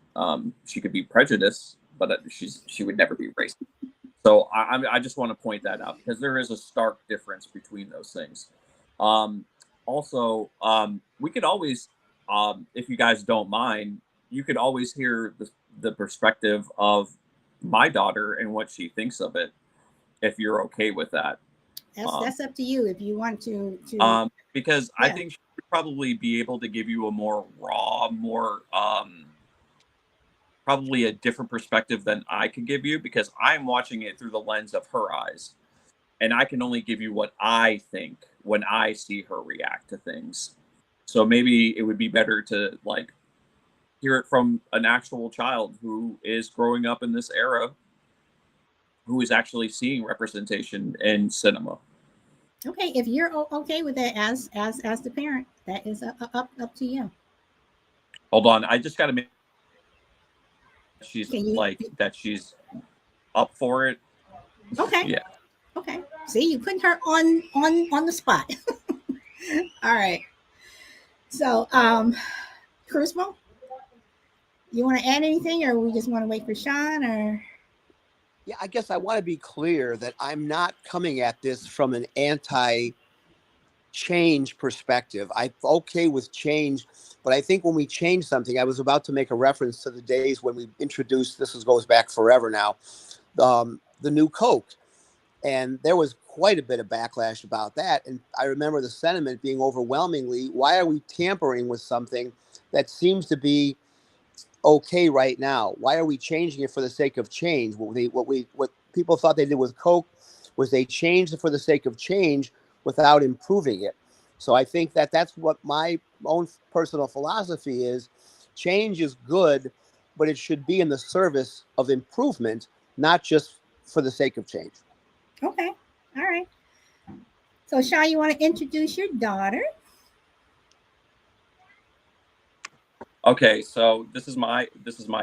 C: She could be prejudiced, but she would never be racist. So I just want to point that out because there is a stark difference between those things. Also, we could always, if you guys don't mind, you could always hear the perspective of my daughter and what she thinks of it, if you're okay with that.
A: That's up to you if you want to.
C: Because
A: yeah.
C: I think she would probably be able to give you a more raw, more probably a different perspective than I could give you, because I'm watching it through the lens of her eyes, and I can only give you what I think when I see her react to things. So maybe it would be better to, like, hear it from an actual child who is growing up in this era, who is actually seeing representation in cinema.
A: Okay, if you're okay with that as the parent, that is up to you.
C: Hold on, I just got to make she's that she's up for it.
A: Okay.
C: Yeah.
A: Okay. See, you putting her on the spot. All right. So, Crucible, you want to add anything, or we just want to wait for Sean, or?
B: Yeah, I guess I want to be clear that I'm not coming at this from an anti-change perspective. I'm okay with change, but I think when we change something, I was about to make a reference to the days when we introduced, goes back forever now, the new Coke. And there was quite a bit of backlash about that. And I remember the sentiment being overwhelmingly, why are we tampering with something that seems to be okay right now? Why are we changing it for the sake of change? What people thought they did with Coke was they changed it for the sake of change without improving it. So I think that that's what my own personal philosophy is. Change is good, but it should be in the service of improvement, not just for the sake of change.
A: Okay. All right. So, Sean, you want to introduce your daughter?
C: Okay, so this is my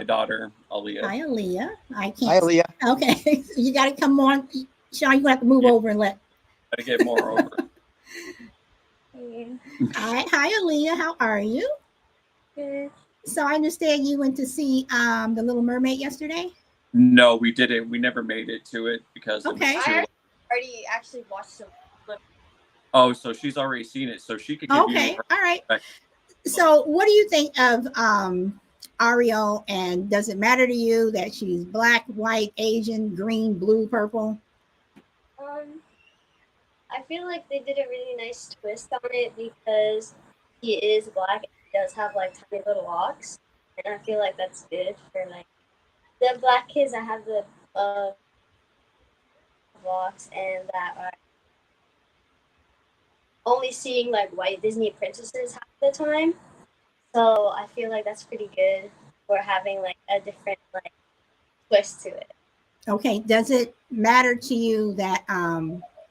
C: daughter, Aaliyah.
A: Hi, Aaliyah. I can't.
B: Hi, Aaliyah.
A: Okay, you got to come on, Sean. You have to move over and let.
C: Gotta get more over.
A: Hi, Aaliyah. How are you?
D: Good.
A: So I understand you went to see the Little Mermaid yesterday.
C: No, we didn't. We never made it to it because
A: Okay.
C: it was too late.
D: I already actually watched some.
C: Oh, so she's already seen it, so she could give
A: Okay.
C: you her
A: All right.
C: perspective.
A: So what do you think of Ariel, and does it matter to you that she's black, white, Asian, green, blue, purple?
D: I feel like they did a really nice twist on it because he is black and he does have like tiny little locks, and I feel like that's good for like the black kids that have the locks and that are only seeing like white Disney princesses half the time. So I feel like that's pretty good for having like a different like twist to it.
A: Okay. Does it matter to you that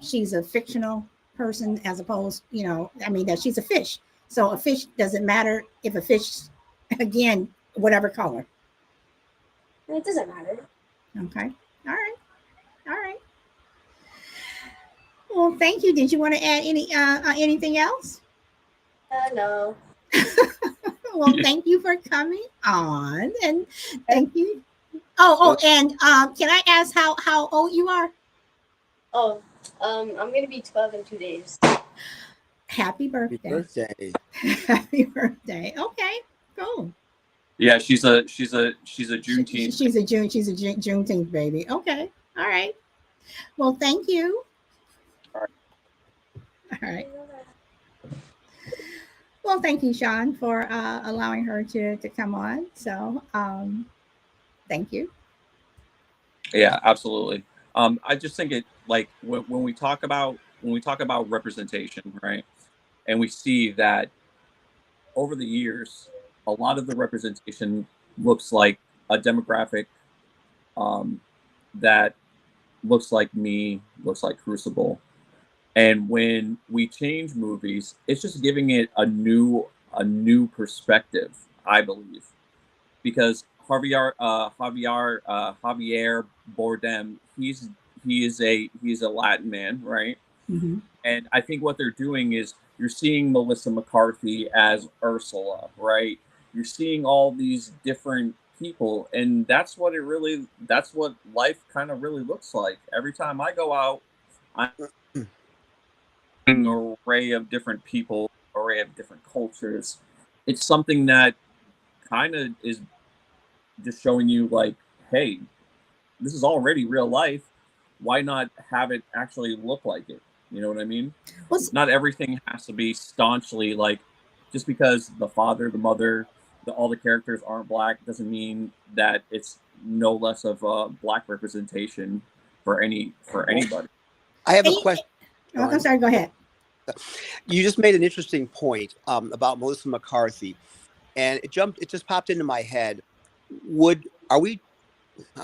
A: she's a fictional person as opposed, that she's a fish? So a fish, doesn't matter if a fish, again, whatever color.
D: It doesn't matter.
A: Okay. All right. All right. Well, thank you. Did you want to add anything else?
D: No.
A: Well, thank you for coming on, and thank you. And can I ask how old you are?
D: I'm gonna be 12 in 2 days.
A: Happy
B: Happy
A: birthday.
B: birthday.
A: Happy birthday. Okay, cool.
C: Yeah, she's a Juneteenth.
A: She's a Juneteenth baby. Okay. All right. Well, thank you.
C: All right.
A: All right. Well, thank you, Sean, for allowing her to come on. So, thank you.
C: Yeah, absolutely. I just think it like when we talk about representation, right? And we see that over the years, a lot of the representation looks like a demographic that looks like me, looks like Crucible. And when we change movies, it's just giving it a new perspective, I believe, because Javier Bardem, he's a Latin man, right?
A: Mm-hmm.
C: And I think what they're doing is you're seeing Melissa McCarthy as Ursula, right? You're seeing all these different people, and that's what life kind of really looks like. Every time I go out, I'm an array of different people, array of different cultures. It's something that kind of is just showing you like, hey, this is already real life. Why not have it actually look like it? You know what I mean? Not everything has to be staunchly like, just because the father, the mother, all the characters aren't black doesn't mean that it's no less of a black representation for anybody.
B: I have a question.
A: Oh, I'm sorry. Go ahead.
B: You just made an interesting point about Melissa McCarthy, and it just popped into my head. I'm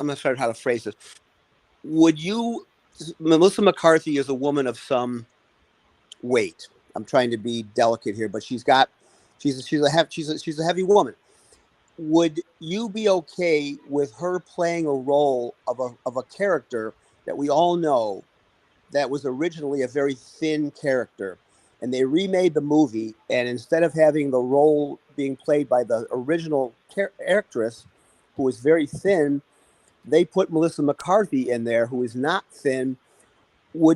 B: not sure how to phrase this. Melissa McCarthy is a woman of some weight. I'm trying to be delicate here, but she's a heavy woman. Would you be okay with her playing a role of a character that we all know that was originally a very thin character, and they remade the movie, and instead of having the role being played by the original actress, who was very thin, they put Melissa McCarthy in there, who is not thin? Are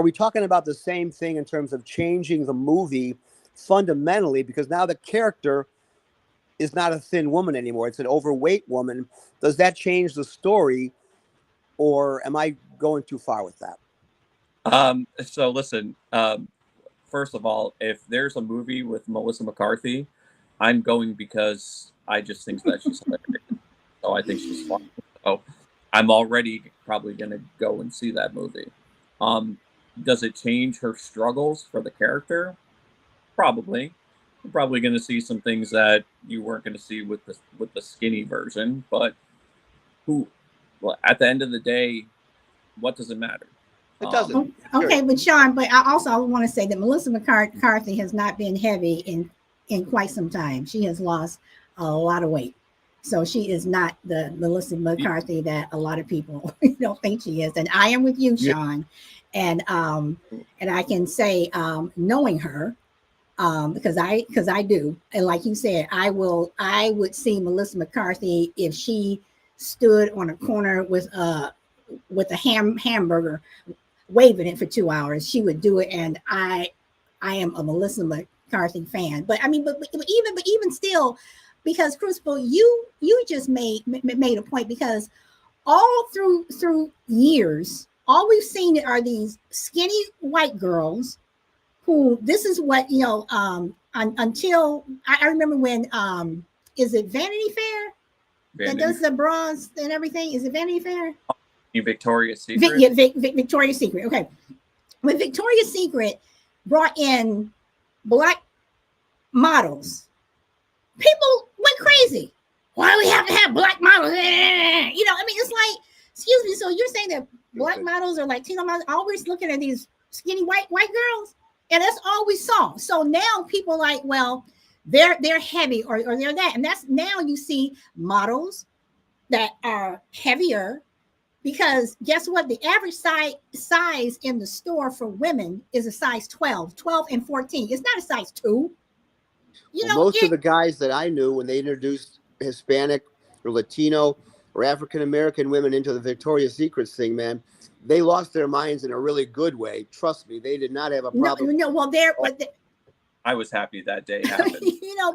B: we talking about the same thing in terms of changing the movie fundamentally? Because now the character is not a thin woman anymore. It's an overweight woman. Does that change the story, or am I going too far with that?
C: So listen, first of all, if there's a movie with Melissa McCarthy, I'm going because I just think that she's hilarious. So I think she's fun. So I'm already probably going to go and see that movie. Does it change her struggles for the character? Probably. You're probably going to see some things that you weren't going to see with the skinny version. But at the end of the day, what does it matter?
B: It doesn't.
A: Okay, but Sean, but I want to say that Melissa McCarthy has not been heavy in quite some time. She has lost a lot of weight. So she is not the Melissa McCarthy that a lot of people don't think she is. And I am with you, Sean. And I can say, knowing her, because I do, and like you said, I would see Melissa McCarthy if she stood on a corner with a hamburger, waving it for 2 hours. She would do it, and I am a Melissa McCarthy fan. But I mean, but even still, because Crucible, you just made a point, because all through years, all we've seen are these skinny white girls who, this is what, until I remember when, is it Vanity Fair that does the bras and everything? Is it Vanity Fair?
C: Victoria's Secret?
A: Victoria's Secret. Okay. When Victoria's Secret brought in black models, people went crazy. Why do we have to have black models? I mean, it's like, excuse me. So you're saying that black models are Latino models, always looking at these skinny white girls? And that's all we saw. So now people like, well, they're heavy or they're that. And that's, now you see models that are heavier, because guess what? The average size in the store for women is a size 12 and 14. It's not a size 2.
B: Most of the guys that I knew when they introduced Hispanic or Latino or African American women into the Victoria's Secrets thing, man, they lost their minds in a really good way. Trust me, they did not have a problem.
A: No, well,
C: I was happy that day happened.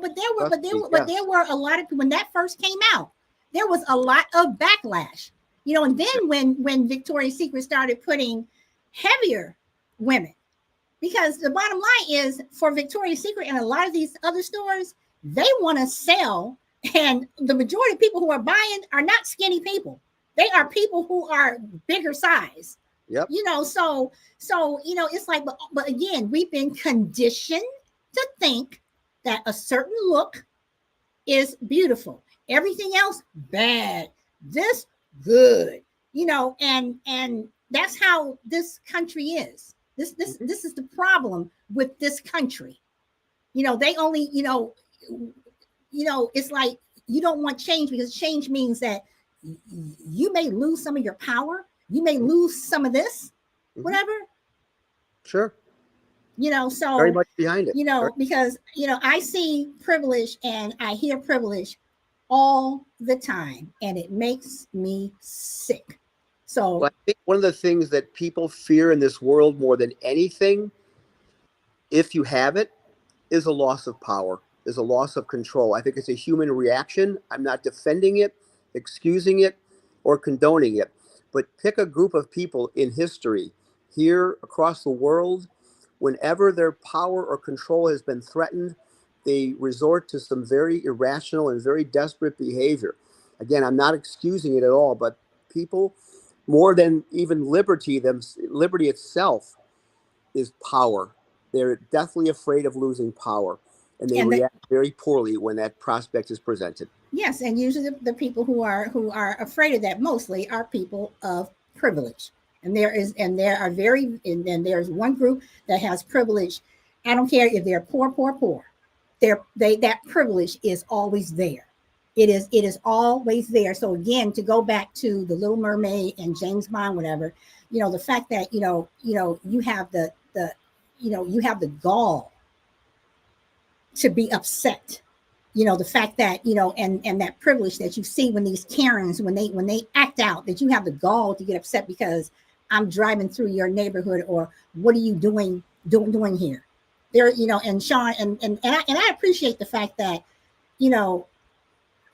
A: but there were a lot of people when that first came out. There was a lot of backlash, and then when Victoria's Secret started putting heavier women, because the bottom line is for Victoria's Secret and a lot of these other stores, they want to sell, and the majority of people who are buying are not skinny people. They are people who are bigger size.
B: Yep.
A: So it's like, but again, we've been conditioned to think that a certain look is beautiful. Everything else bad. This good. And that's how this country is. This is the problem with this country. They only, it's like you don't want change because change means that you may lose some of your power. You may lose some of this, whatever.
B: Sure.
A: So
B: very much behind it.
A: Because, I see privilege and I hear privilege all the time, and it makes me sick. So
B: I think one of the things that people fear in this world more than anything, if you have it, is a loss of power, is a loss of control. I think it's a human reaction. I'm not defending it, excusing it, or condoning it. But pick a group of people in history, here, across the world, whenever their power or control has been threatened, they resort to some very irrational and very desperate behavior. Again, I'm not excusing it at all, but people, more than even liberty itself is power. They're deathly afraid of losing power, and they react very poorly when that prospect is presented.
A: Yes, and usually the people who are afraid of that mostly are people of privilege. And there's one group that has privilege. I don't care if they're poor. That privilege is always there. It is always there. So again, to go back to the Little Mermaid and James Bond, whatever, the fact that you have the gall to be upset. The fact that and that privilege that you see when these Karens when they act out, that you have the gall to get upset because I'm driving through your neighborhood, or what are you doing here? There, and Sean and I appreciate the fact that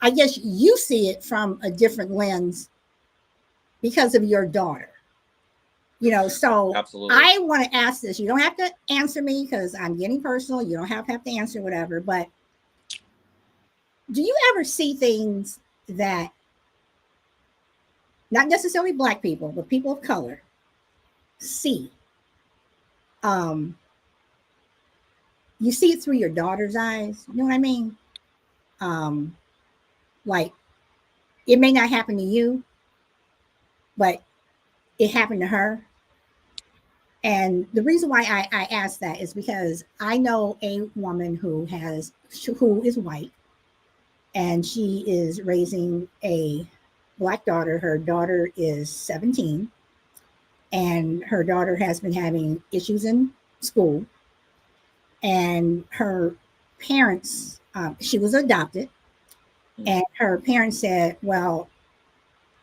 A: I guess you see it from a different lens because of your daughter. So
C: Absolutely.
A: I want to ask this. You don't have to answer me because I'm getting personal. You don't have to answer whatever, but do you ever see things that not necessarily Black people, but people of color see? You see it through your daughter's eyes. You know what I mean? Like it may not happen to you, but it happened to her. And the reason why I ask that is because I know a woman who is white, and she is raising a Black daughter. Her daughter is 17, and her daughter has been having issues in school. And her parents, she was adopted, and her parents said, well,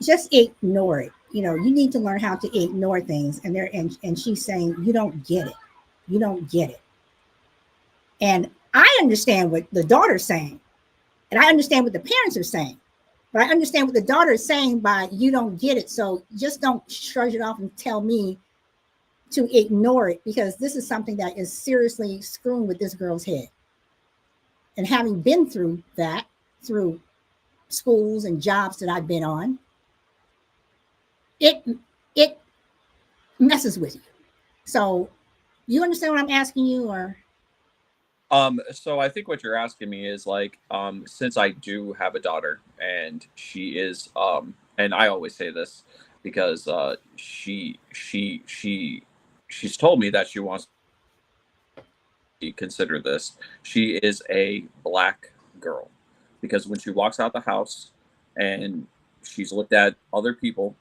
A: just ignore it. You need to learn how to ignore things. And she's saying, you don't get it. You don't get it. And I understand what the daughter's saying. And I understand what the parents are saying. But I understand what the daughter is saying by you don't get it. So just don't shrug it off and tell me to ignore it, because this is something that is seriously screwing with this girl's head. And having been through that, through schools and jobs that I've been on, it messes with you. So you understand what I'm asking you, or?
C: So I think what you're asking me is like, since I do have a daughter, and she is, and I always say this because she's told me that she wants to consider this. She is a Black girl, because when she walks out the house and she's looked at other people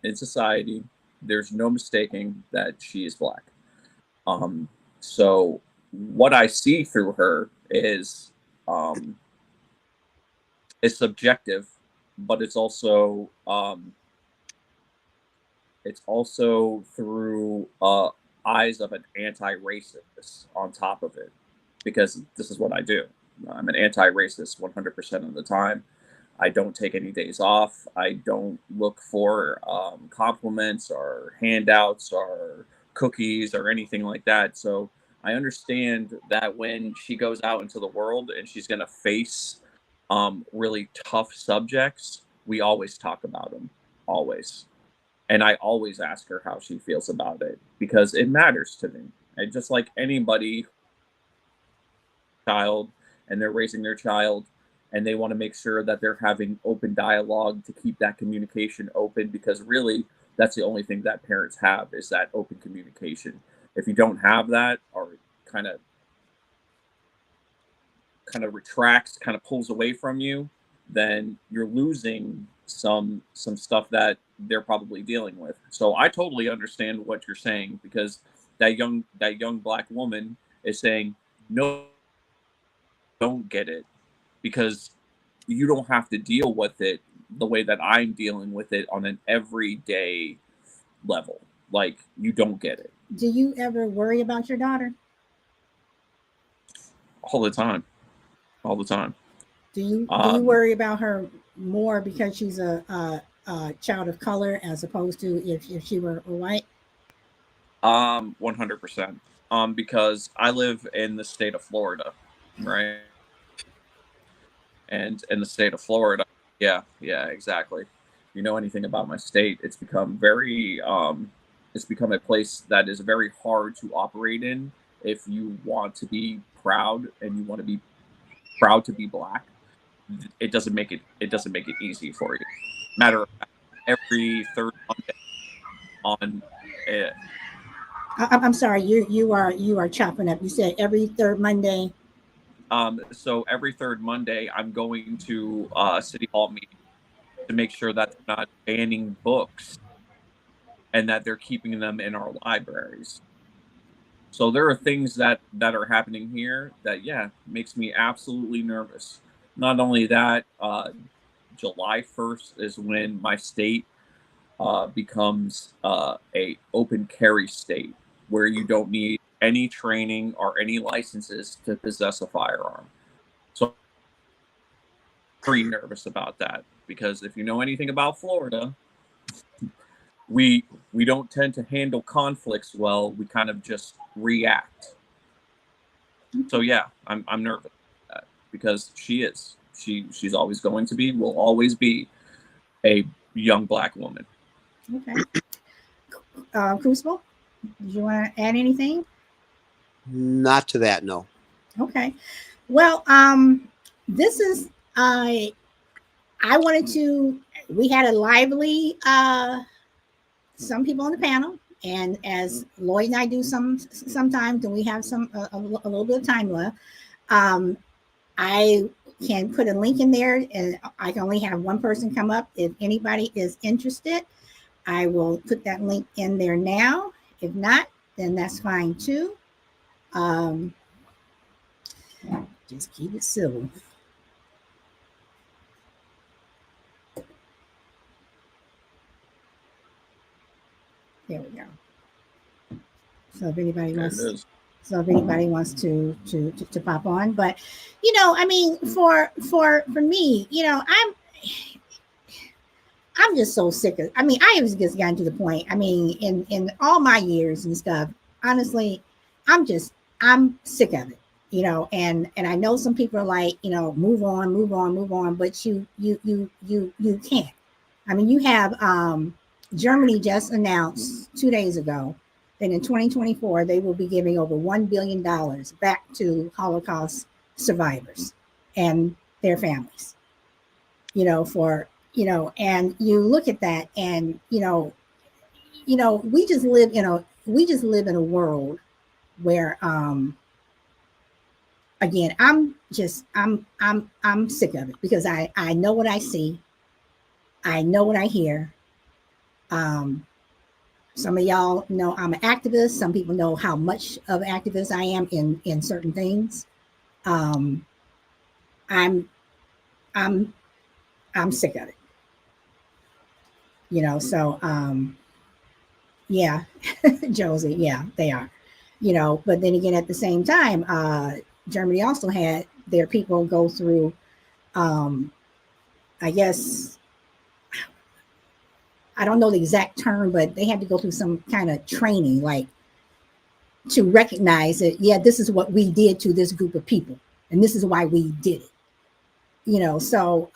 C: in society, there's no mistaking that she is Black. So what I see through her is subjective, but it's also through eyes of an anti-racist on top of it, because this is what I do. I'm an anti-racist 100% of the time. I don't take any days off. I don't look for compliments or handouts or cookies or anything like that. So I understand that when she goes out into the world and she's going to face really tough subjects, we always talk about them, always. And I always ask her how she feels about it, because it matters to me. And just like anybody, child, and they're raising their child, and they want to make sure that they're having open dialogue to keep that communication open, because really that's the only thing that parents have, is that open communication. If you don't have that, or kind of retracts, kind of pulls away from you, then you're losing some stuff that they're probably dealing with. So I totally understand what you're saying, because that young Black woman is saying, no, don't get it, because you don't have to deal with it the way that I'm dealing with it on an everyday level. Like, you don't get it.
A: Do you ever worry about your daughter?
C: All the time.
A: Do you worry about her more because she's a child of color as opposed to if she were white?
C: 100%. Because I live in the state of Florida, right? And in the state of Florida, yeah, exactly. You know anything about my state, it's become it's become a place that is very hard to operate in if you want to be proud and you want to be proud to be Black. It doesn't make it easy for you. Matter of fact, every third Monday on
A: I'm sorry, you are chopping up. You said every third Monday.
C: So every third Monday, I'm going to City Hall meeting to make sure that they're not banning books and that they're keeping them in our libraries. So there are things that are happening here that, yeah, makes me absolutely nervous. Not only that, July 1st is when my state becomes a open carry state, where you don't need any training or any licenses to possess a firearm. So I'm pretty nervous about that, because if you know anything about Florida, we don't tend to handle conflicts well. We kind of just react. So yeah, I'm nervous about that, because she's always going to be, will always be a young Black woman.
A: Okay. Crucible, did you want to add anything?
B: Not to that, no.
A: Okay. Well, this is I wanted to. We had a lively some people on the panel, and as Lloyd and I do sometimes, and we have a little bit of time left. I can put a link in there, and I can only have one person come up. If anybody is interested, I will put that link in there now. If not, then that's fine too. Just keep it civil. There we go. So if anybody wants to pop on, but I mean, for me, I'm just so sick of. I mean, I have just gotten to the point. I mean, in all my years and stuff, honestly, I'm sick of it. And I know some people are like, move on, but you can't. I mean, you have Germany just announced 2 days ago that in 2024 they will be giving over $1 billion back to Holocaust survivors and their families. And you look at that, and we just live in a world where again, I'm sick of it, because I know what I see, I know what I hear. Some of y'all know I'm an activist. Some people know how much of an activist I am in certain things. I'm sick of it. You know, so yeah, Josie, yeah, they are. You know, but then again, at the same time, Germany also had their people go through, I guess, I don't know the exact term, but they had to go through some kind of training, like to recognize that, yeah, this is what we did to this group of people, and this is why we did it. You know, so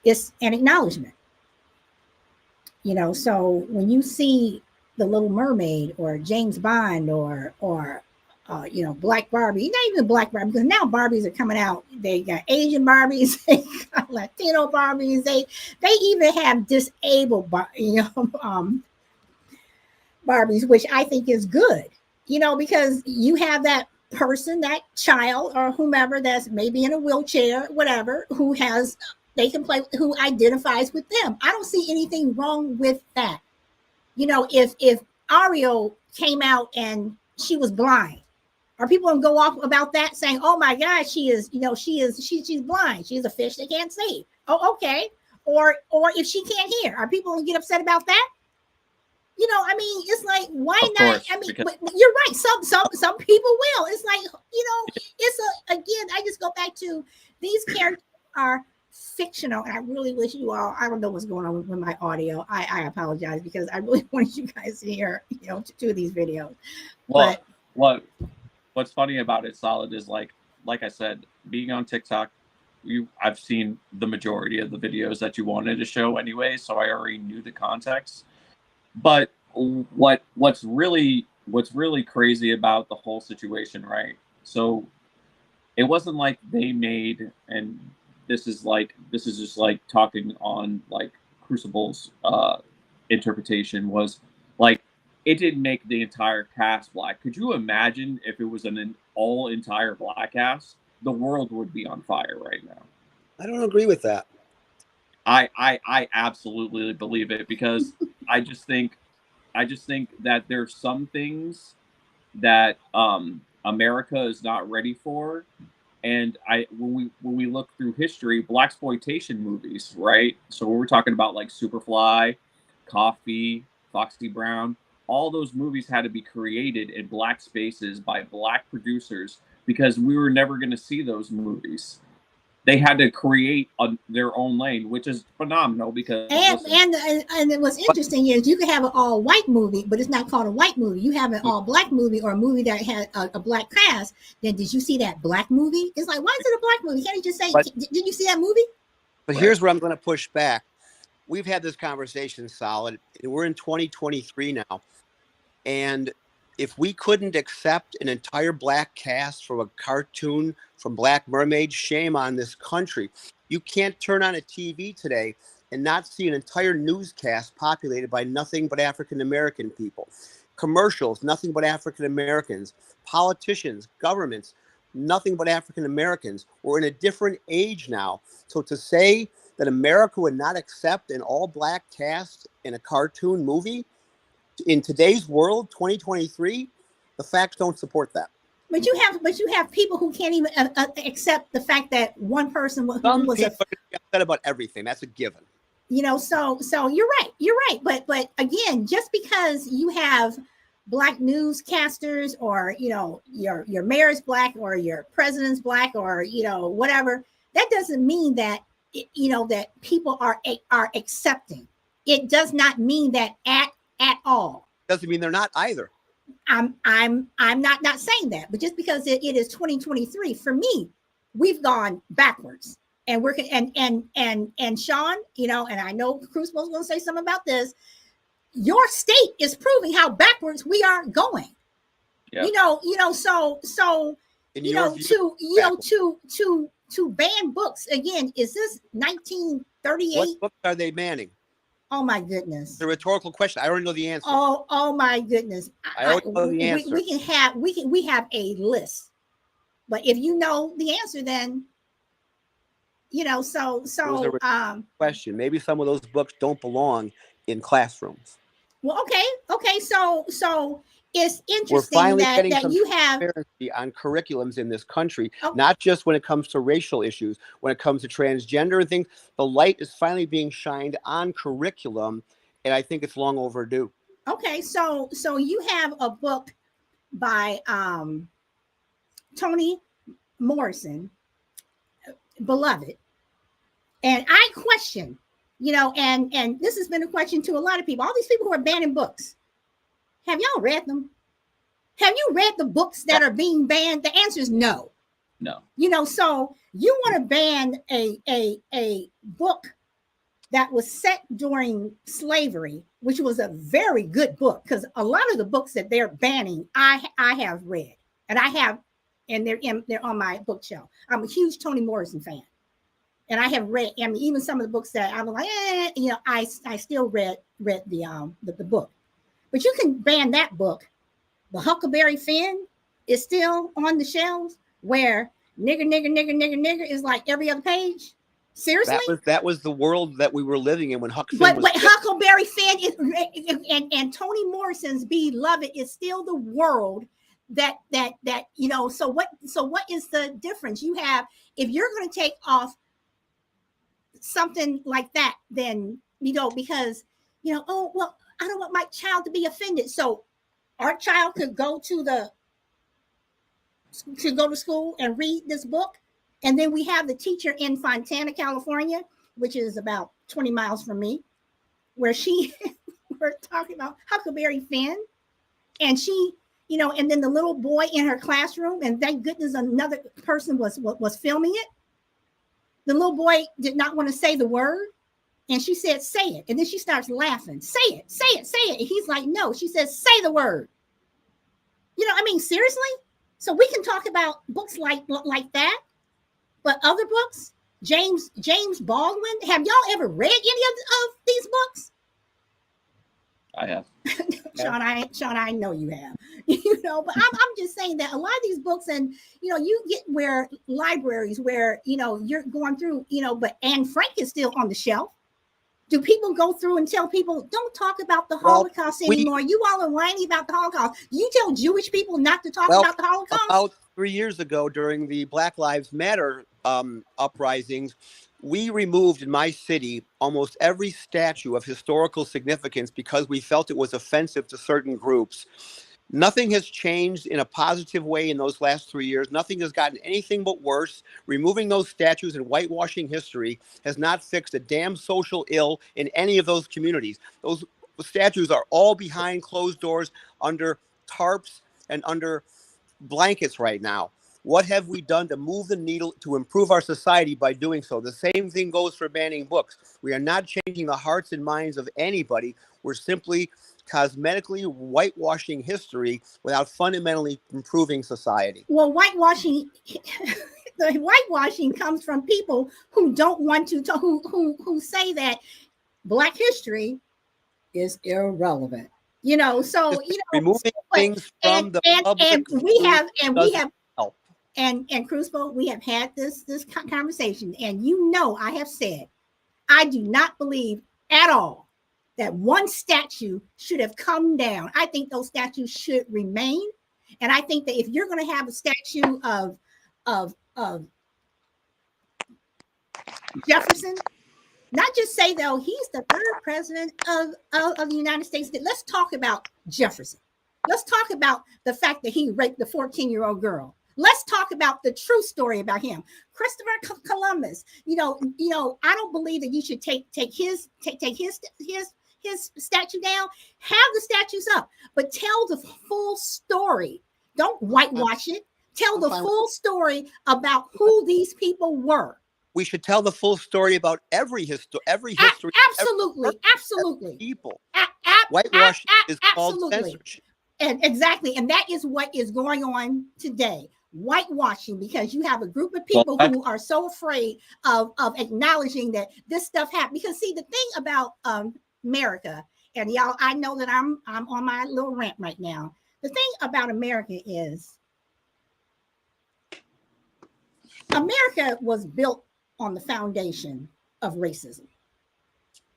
A: it's an acknowledgement. You know, so when you see the Little Mermaid or James Bond or you know, Black Barbie, not even Black Barbie, because now Barbies are coming out. They got Asian Barbies, they got Latino Barbies, they even have disabled you know, Barbies, which I think is good. You know, because you have that person, that child or whomever that's maybe in a wheelchair, whatever, who has, they can play, who identifies with them. I don't see anything wrong with that. You know, if Ariel came out and she was blind, are people gonna go off about that saying, "Oh my God, she is, you know, she's blind. She's a fish they can't see." Oh, okay. Or if she can't hear, are people gonna get upset about that? You know, I mean, it's like, why
C: Of
A: not?
C: course,
A: I mean,
C: because
A: but you're right. Some people will. It's like, you know, it's again, I just go back to these characters are fictional, and I really wish you all, I don't know what's going on with my audio. I apologize because I really wanted you guys to hear, you know, to do these videos.
C: well,
A: But
C: what's funny about it, Solid, is like I said, being on TikTok, I've seen the majority of the videos that you wanted to show anyway, so I already knew the context. But what's really crazy about the whole situation, right? So it wasn't like they made, and this is just like talking on like Crucible's interpretation was like, it didn't make the entire cast black. Could you imagine if it was an all entire black cast? The world would be on fire right now.
B: I don't agree with that.
C: I absolutely believe it, because I just think that there's some things that America is not ready for. And when we look through history, blaxploitation movies, right? So we're talking about like Superfly, Coffee, Foxy Brown, all those movies had to be created in black spaces by black producers, because we were never going to see those movies. They had to create their own lane, which is phenomenal, because
A: and what's interesting is you can have an all white movie, but it's not called a white movie. You have an all black movie or a movie that had a black cast. Then did you see that black movie? It's like, why is it a black movie? Can't you just say, did you see that movie?
B: But here's where I'm going to push back. We've had this conversation, Solid. We're in 2023 now. And if we couldn't accept an entire black cast from a cartoon from Black Mermaid, shame on this country. You can't turn on a TV today and not see an entire newscast populated by nothing but African-American people. Commercials, nothing but African-Americans. Politicians, governments, nothing but African-Americans. We're in a different age now. So to say that America would not accept an all-black cast in a cartoon movie, in today's world, 2023, the facts don't support that.
A: But you have people who can't even accept the fact that one person was
B: upset about everything. That's a given.
A: You know, so you're right. But again, just because you have black newscasters, or you know, your mayor's black, or your president's black, or you know, whatever, that doesn't mean that you know that people are accepting. It does not mean that at all.
B: Doesn't mean they're not either.
A: I'm not saying that, but just because it is 2023, for me, we've gone backwards, and we're and Sean, you know, and I know Crucible's going to say something about this. Your state is proving how backwards we are going. Yep. You know, so you know, to ban books again. Is this 1938?
B: What books are they banning?
A: Oh my goodness!
B: It's a rhetorical question. I already know the answer.
A: Oh my goodness!
B: I already know the answer.
A: We have a list, but if you know the answer, then you know. So
B: question. Maybe some of those books don't belong in classrooms.
A: Well, okay. So it's
B: We're
A: interesting
B: finally
A: that
B: getting some
A: you have.
B: transparency on curriculums in this country,
A: Oh.
B: not just when it comes to racial issues, when it comes to transgender and things. The light is finally being shined on curriculum, and I think it's long overdue.
A: Okay, so you have a book by Toni Morrison, Beloved, and I question, and this has been a question to a lot of people. All these people who are banning books, have y'all read them? Have you read the books that are being banned? The answer is no.
C: No.
A: So you want to ban a book that was set during slavery, which was a very good book, because a lot of the books that they're banning, I have read, and they're on my bookshelf. I'm a huge Toni Morrison fan, and I have read. I mean, even some of the books that I was like, I still read the book. But you can ban that book. The Huckleberry Finn is still on the shelves, where nigger is like every other page. Seriously?
B: That was the world that we were living in when Huck Finn
A: but
B: was.
A: But Huckleberry Finn is, and Toni Morrison's Beloved is still the world that. So what is the difference? You have, if you're going to take off something like that, then because oh well, I don't want my child to be offended. So our child could go to school and read this book. And then we have the teacher in Fontana, California, which is about 20 miles from me, where we're talking about Huckleberry Finn. And she, and then the little boy in her classroom, and thank goodness another person was filming it. The little boy did not want to say the word. And she said, say it. And then she starts laughing. Say it. And he's like, no. She says, say the word. Seriously? So we can talk about books like that. But other books, James Baldwin, have y'all ever read any of these books?
C: I have.
A: Sean, I know you have. But I'm just saying that a lot of these books, and you get where libraries where you're going through, but Anne Frank is still on the shelf. Do people go through and tell people, don't talk about the Holocaust anymore? You all are whining about the Holocaust. You tell Jewish people not to talk about the Holocaust?
B: About 3 years ago, during the Black Lives Matter uprisings, we removed in my city almost every statue of historical significance because we felt it was offensive to certain groups. Nothing has changed in a positive way in those last 3 years. Nothing has gotten anything but worse. Removing those statues and whitewashing history has not fixed a damn social ill in any of those communities. Those statues are all behind closed doors, under tarps and under blankets right now. What have we done to move the needle to improve our society by doing so? The same thing goes for banning books. We are not changing the hearts and minds of anybody. We're simply cosmetically whitewashing history without fundamentally improving society.
A: Well, whitewashing, the whitewashing comes from people who don't want to talk, who say that Black history is irrelevant. So
B: removing things from the public,
A: and we have
B: help.
A: And Crucible, we have had this conversation, and I have said I do not believe at all that one statue should have come down. I think those statues should remain, and I think that if you're going to have a statue of Jefferson, not just say though he's the third president of the United States. Let's talk about Jefferson. Let's talk about the fact that he raped the 14-year-old girl. Let's talk about the true story about him. Christopher Columbus. I don't believe that you should take his statue down. Have the statues up, but tell the full story. Don't whitewash it. Tell the full story about who these people were.
B: We should tell the full story about every history.
A: Absolutely.
B: People. Whitewashing is called censorship.
A: And exactly, and that is what is going on today. Whitewashing, because you have a group of people who are so afraid of acknowledging that this stuff happened. Because see, the thing about America, and y'all, I know that I'm on my little rant right now. The thing about America is America was built on the foundation of racism.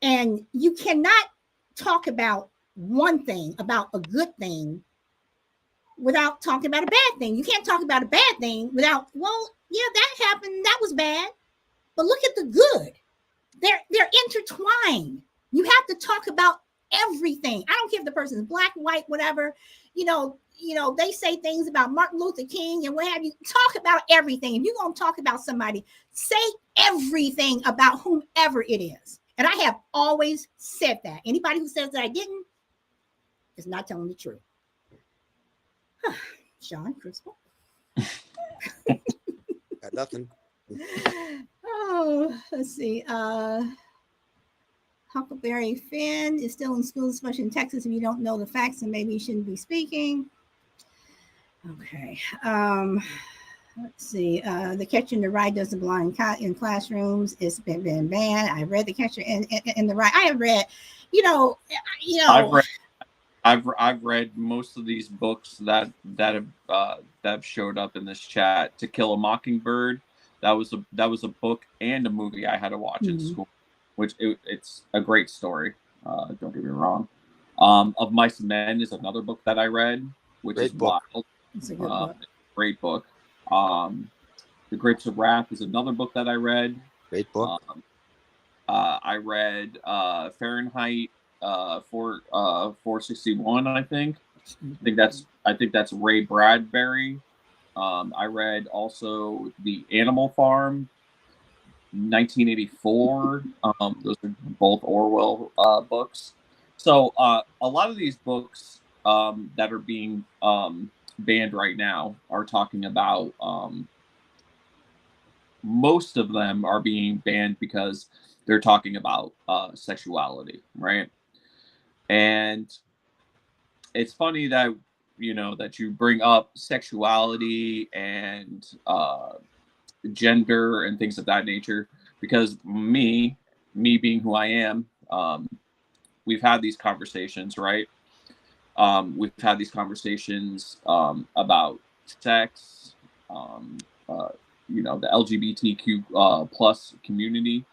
A: And you cannot talk about one thing, about a good thing, without talking about a bad thing. You can't talk about a bad thing without, well, yeah, that happened, that was bad, but look at the good. They're intertwined. You have to talk about everything. I don't care if the person is black, white, whatever. They say things about Martin Luther King and what have you. Talk about everything. If you're going to talk about somebody, say everything about whomever it is. And I have always said that. Anybody who says that I didn't is not telling the truth. Sean, Crucible.
B: Got nothing.
A: Oh, let's see. Huckleberry Finn is still in school, especially in Texas. If you don't know the facts, then maybe you shouldn't be speaking. Okay. Let's see. The Catcher in the Rye doesn't belong in classrooms. It's been banned. I read The Catcher in the Rye. I have read,
C: I've read most of these books that have showed up in this chat. To Kill a Mockingbird, that was a book and a movie I had to watch in school, which it's a great story. Don't get me wrong. Of Mice and Men is another book that I read, which is wild.
A: It's a good book.
C: Great book. The Grapes of Wrath is another book that I read.
B: Great book.
C: I read Fahrenheit 461. I think that's Ray Bradbury. I read also The Animal Farm, 1984. Those are both Orwell books. So a lot of these books that are being banned right now are talking about, most of them are being banned because they're talking about sexuality, right? And it's funny that that you bring up sexuality and gender and things of that nature, because me being who I am, we've had these conversations, right? We've had these conversations about sex, the LGBTQ plus community.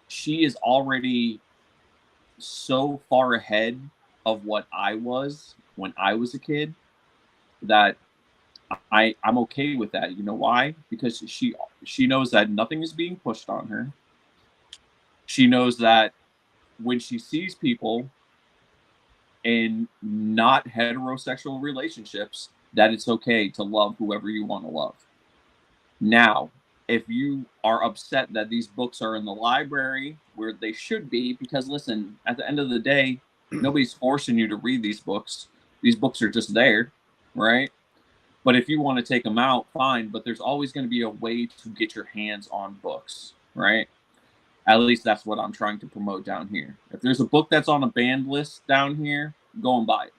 C: She is already so far ahead of what I was when I was a kid that I'm okay with that. You know why? Because she knows that nothing is being pushed on her. She knows that when she sees people in not heterosexual relationships, that it's okay to love whoever you want to love. Now, if you are upset that these books are in the library where they should be, because listen, at the end of the day, nobody's forcing you to read these books. These books are just there, right? But if you want to take them out, fine. But there's always going to be a way to get your hands on books, right? At least that's what I'm trying to promote down here. If there's a book that's on a banned list down here, go and buy it.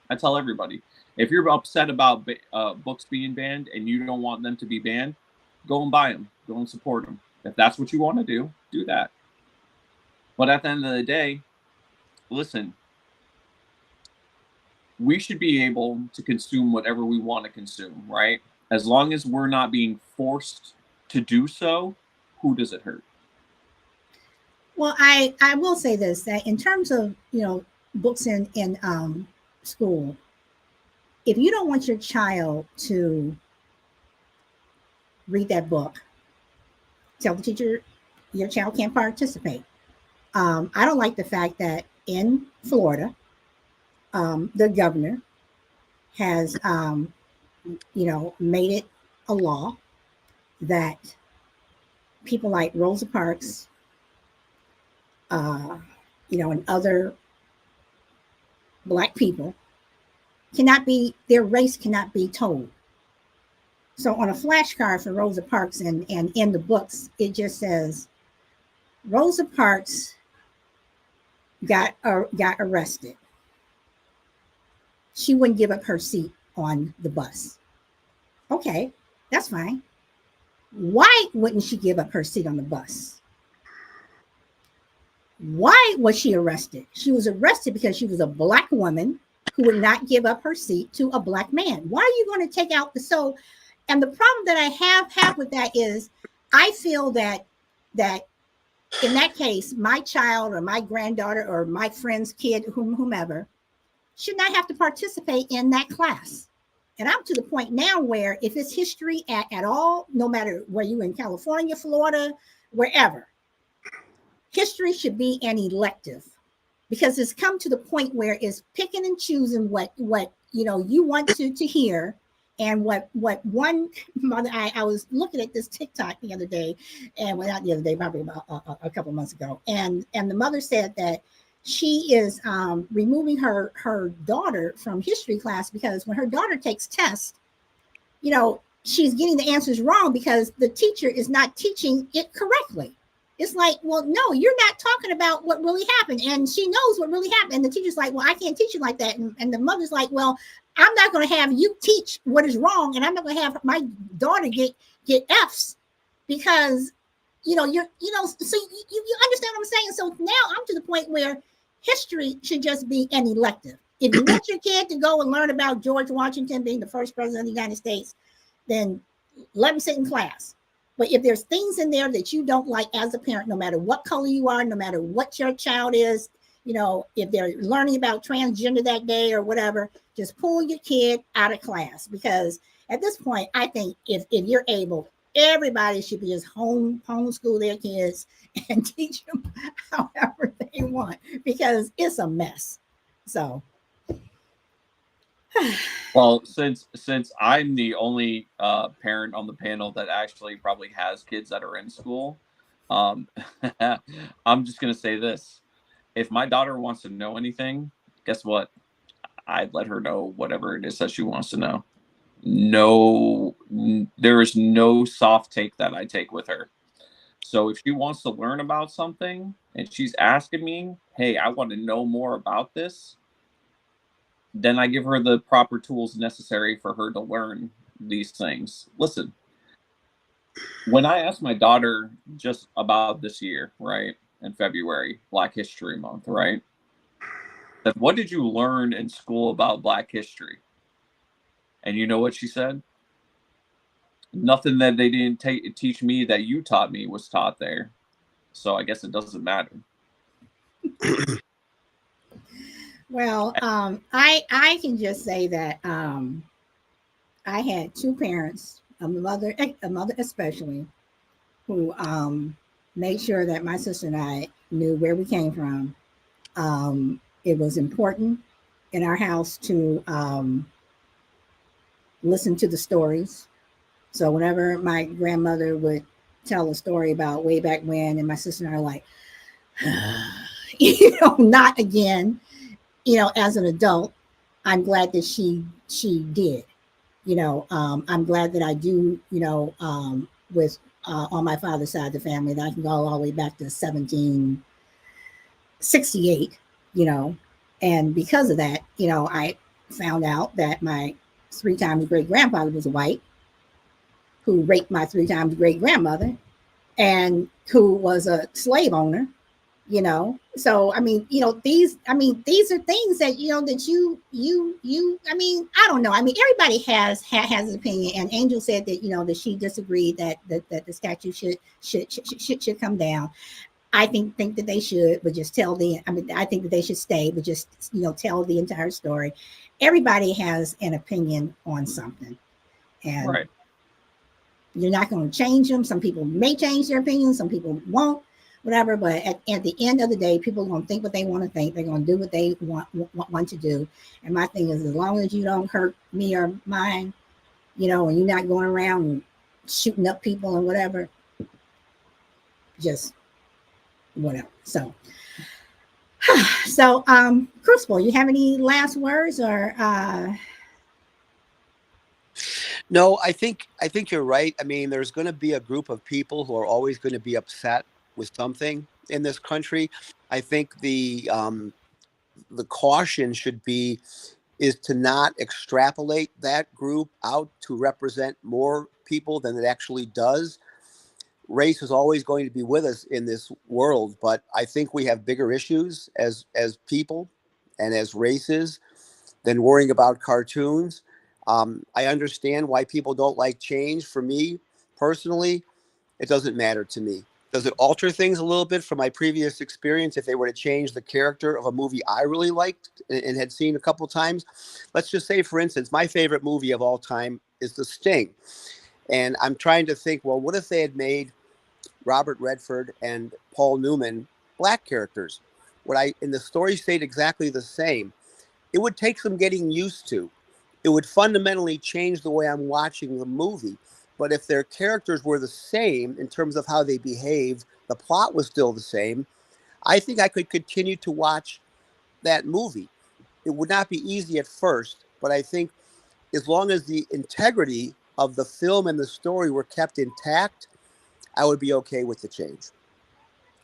C: I tell everybody, if you're upset about books being banned and you don't want them to be banned, go and buy them. Go and support them. If that's what you want to do that. But at the end of the day, listen, we should be able to consume whatever we want to consume, right? As long as we're not being forced to do so, who does it hurt?
A: Well, I will say this, that in terms of, books in school, if you don't want your child to read that book, tell the teacher your child can't participate. I don't like the fact that in Florida, the governor has, made it a law that people like Rosa Parks, and other Black people their race cannot be told. So on a flashcard for Rosa Parks and in the books, it just says, Rosa Parks got arrested. She wouldn't give up her seat on the bus. Okay, that's fine. Why wouldn't she give up her seat on the bus? Why was she arrested? She was arrested because she was a Black woman who would not give up her seat to a Black man. Why are you going to take out and the problem that I have with that is I feel that in that case, my child or my granddaughter or my friend's kid, whomever, should not have to participate in that class. And I'm to the point now where if it's history at all, no matter where you're in California, Florida, wherever, history should be an elective, because it's come to the point where it's picking and choosing what you want to hear. And what one mother, I was looking at this TikTok the other day, and well, not the other day, probably about a couple months ago, and the mother said that she is removing her daughter from history class because when her daughter takes tests, she's getting the answers wrong because the teacher is not teaching it correctly. It's like, well, no, you're not talking about what really happened. And she knows what really happened. And the teacher's like, well, I can't teach you like that. And the mother's like, well, I'm not going to have you teach what is wrong. And I'm not going to have my daughter get F's because, so you understand what I'm saying? So now I'm to the point where history should just be an elective. If you want your kid to go and learn about George Washington being the first president of the United States, then let them sit in class. But if there's things in there that you don't like as a parent, no matter what color you are, no matter what your child is, if they're learning about transgender that day or whatever, just pull your kid out of class. Because at this point, I think if you're able, everybody should be just homeschool their kids and teach them however they want, because it's a mess. So.
C: Well, since I'm the only parent on the panel that actually probably has kids that are in school, I'm just going to say this. If my daughter wants to know anything, guess what? I'd let her know whatever it is that she wants to know. No, there is no soft take that I take with her. So if she wants to learn about something and she's asking me, hey, I want to know more about this, then I give her the proper tools necessary for her to learn these things. Listen, when I asked my daughter just about this year, right, in February, Black History Month, right, said, what did you learn in school about Black history? And you know what she said? Nothing that they didn't teach me that you taught me was taught there. So I guess it doesn't matter.
A: Well, I can just say that I had two parents, a mother especially, who made sure that my sister and I knew where we came from. It was important in our house to listen to the stories. So whenever my grandmother would tell a story about way back when, and my sister and I are like, not again. As an adult, I'm glad that she did. I'm glad that I do. With on my father's side of the family, that I can go all the way back to 1768. And because of that, I found out that my 3 times great grandfather was white, who raped my 3 times great grandmother, and who was a slave owner. So I mean, these are things that that I don't know. I mean, everybody has an opinion, and Angel said that that she disagreed that the statue should come down. I think that they should, but just tell I think that they should stay, but just tell the entire story. Everybody has an opinion on something, and
C: right.
A: You're not going to change them. Some people may change their opinions, some people won't. Whatever, but at the end of the day, people are going to think what they want to think. They're going to do what they want to do. And my thing is, as long as you don't hurt me or mine, and you're not going around and shooting up people and whatever, just whatever. So Crucible, you have any last words or?
B: No, I think you're right. I mean, there's going to be a group of people who are always going to be upset with something in this country. I think the caution is to not extrapolate that group out to represent more people than it actually does. Race is always going to be with us in this world, but I think we have bigger issues as people and as races than worrying about cartoons. I understand why people don't like change. For me personally, it doesn't matter to me. Does it alter things a little bit from my previous experience if they were to change the character of a movie I really liked and had seen a couple times? Let's just say, for instance, my favorite movie of all time is The Sting. And I'm trying to think, well, what if they had made Robert Redford and Paul Newman black characters? And the story stayed exactly the same. It would take some getting used to. It would fundamentally change the way I'm watching the movie. But if their characters were the same in terms of how they behaved, the plot was still the same, I think I could continue to watch that movie. It would not be easy at first, but I think as long as the integrity of the film and the story were kept intact, I would be okay with the change.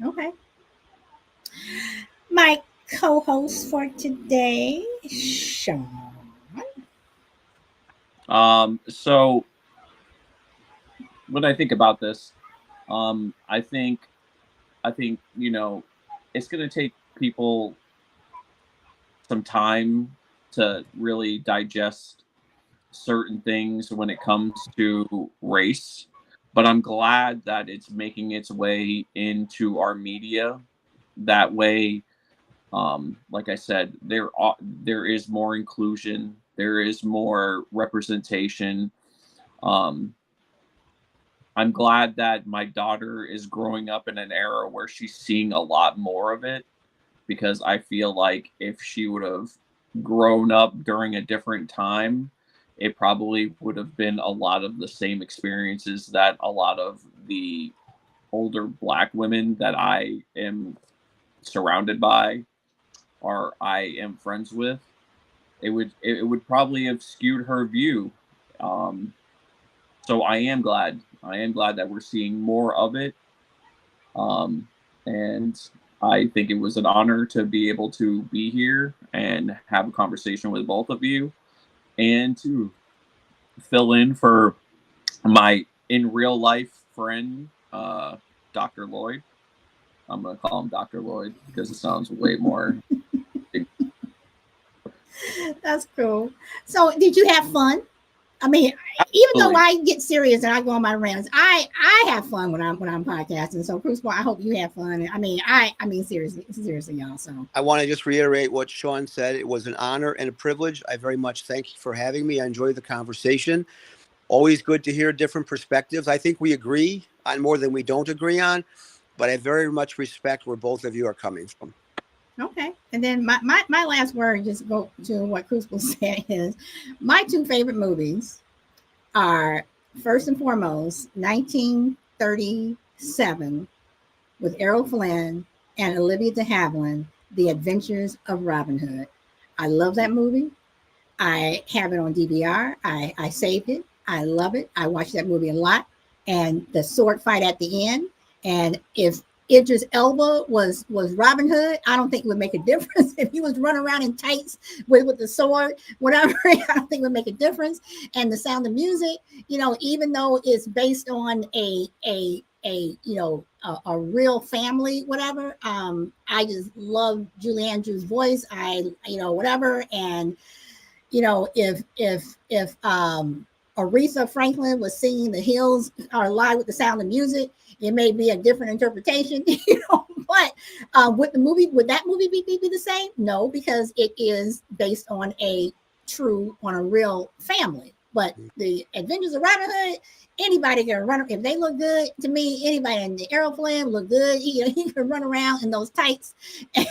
A: Okay. My co-host for today, Sean.
C: So when I think about this, I think you know, it's going to take people some time to really digest certain things when it comes to race, but I'm glad that it's making its way into our media. That way, like I said, there is more inclusion, there is more representation. I'm glad that my daughter is growing up in an era where she's seeing a lot more of it, because I feel like if she would have grown up during a different time, it probably would have been a lot of the same experiences that a lot of the older black women that I am surrounded by or I am friends with. It would probably have skewed her view. So I am glad that we're seeing more of it. And I think it was an honor to be able to be here and have a conversation with both of you, and to fill in for my in real life friend, Dr. Lloyd. I'm going to call him Dr. Lloyd because it sounds way more.
A: That's cool. So did you have fun? I mean, even though I get serious and I go on my rants, I have fun when I'm podcasting. So Crucible, I hope you have fun. I mean seriously, y'all. So
B: I want to just reiterate what Sean said. It was an honor and a privilege. I very much thank you for having me. I enjoyed the conversation. Always good to hear different perspectives. I think we agree on more than we don't agree on, but I very much respect where both of you are coming from.
A: Okay. And then my last word, just go to what Crucible said, is my two favorite movies are, first and foremost, 1937 with Errol Flynn and Olivia de Havilland, The Adventures of Robin Hood. I love that movie. I have it on DVR. I saved it. I love it. I watch that movie a lot. And the sword fight at the end. And if Idris Elba was Robin Hood, I don't think it would make a difference. If he was running around in tights with the sword, whatever, I don't think it would make a difference. And The Sound of Music, even though it's based on a real family, whatever, I just love Julie Andrews' voice. Whatever. And if Aretha Franklin was singing The Hills Are Alive with the Sound of Music, it may be a different interpretation, but would that movie be the same? No, because it is based on a real family. But The Adventures of Robin Hood, anybody can run, if they look good to me, anybody in the Errol Flynn look good. He can run around in those tights. And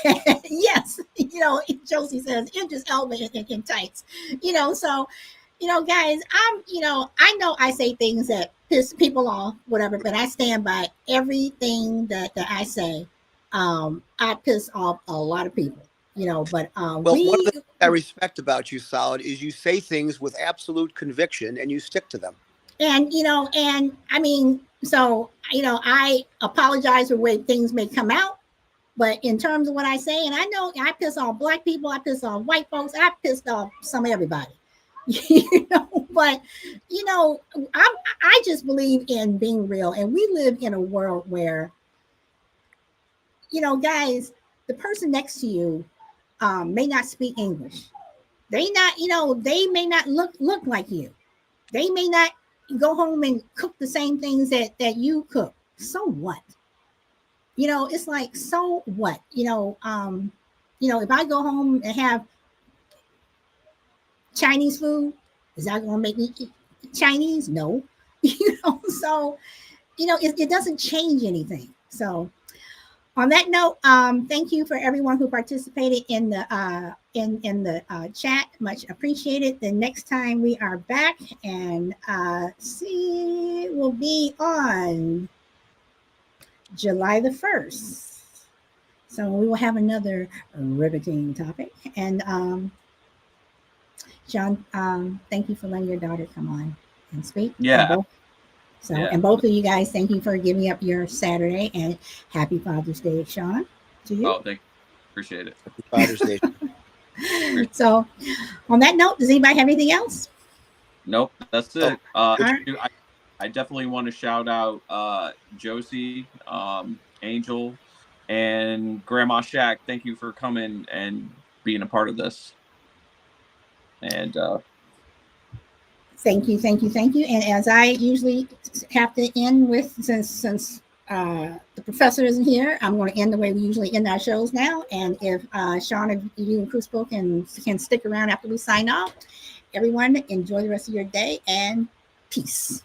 A: yes, Josie says, Idris Elba in tights, so, guys, I know I say things that piss people off, whatever, but I stand by everything that I say. I piss off a lot of people, but
B: one of the things I respect about you, Solid, is you say things with absolute conviction and you stick to them.
A: And, and I mean, so, I apologize for the way things may come out, but in terms of what I say, and I know I piss off black people, I piss off white folks, I pissed off some everybody. But I just believe in being real, and we live in a world where guys, the person next to you may not speak English. They may not look like you. They may not go home and cook the same things that you cook. So what? you know, it's like, so what? You know, if I go home and have Chinese food, is that gonna make me eat Chinese? No. You know, so you know, it doesn't change anything. So on that note, thank you for everyone who participated in the chat. Much appreciated. The next time we are back and see will be on July the 1st. So we will have another riveting topic. And Sean, thank you for letting your daughter come on and speak.
C: Yeah.
A: And both of you guys, thank you for giving up your Saturday, and happy Father's Day, Sean, to you.
C: Oh, thank you. Appreciate it.
B: Happy Father's Day.
A: So on that note, does anybody have anything else?
C: Nope, that's it.
A: right.
C: I definitely want to shout out Josie, Angel, and Grandma Shaq. Thank you for coming and being a part of this. And
A: thank you. And as I usually have to end with, since the professor isn't here, I'm going to end the way we usually end our shows now. And if Sean, if you and Crucible can stick around after we sign off, everyone enjoy the rest of your day and peace.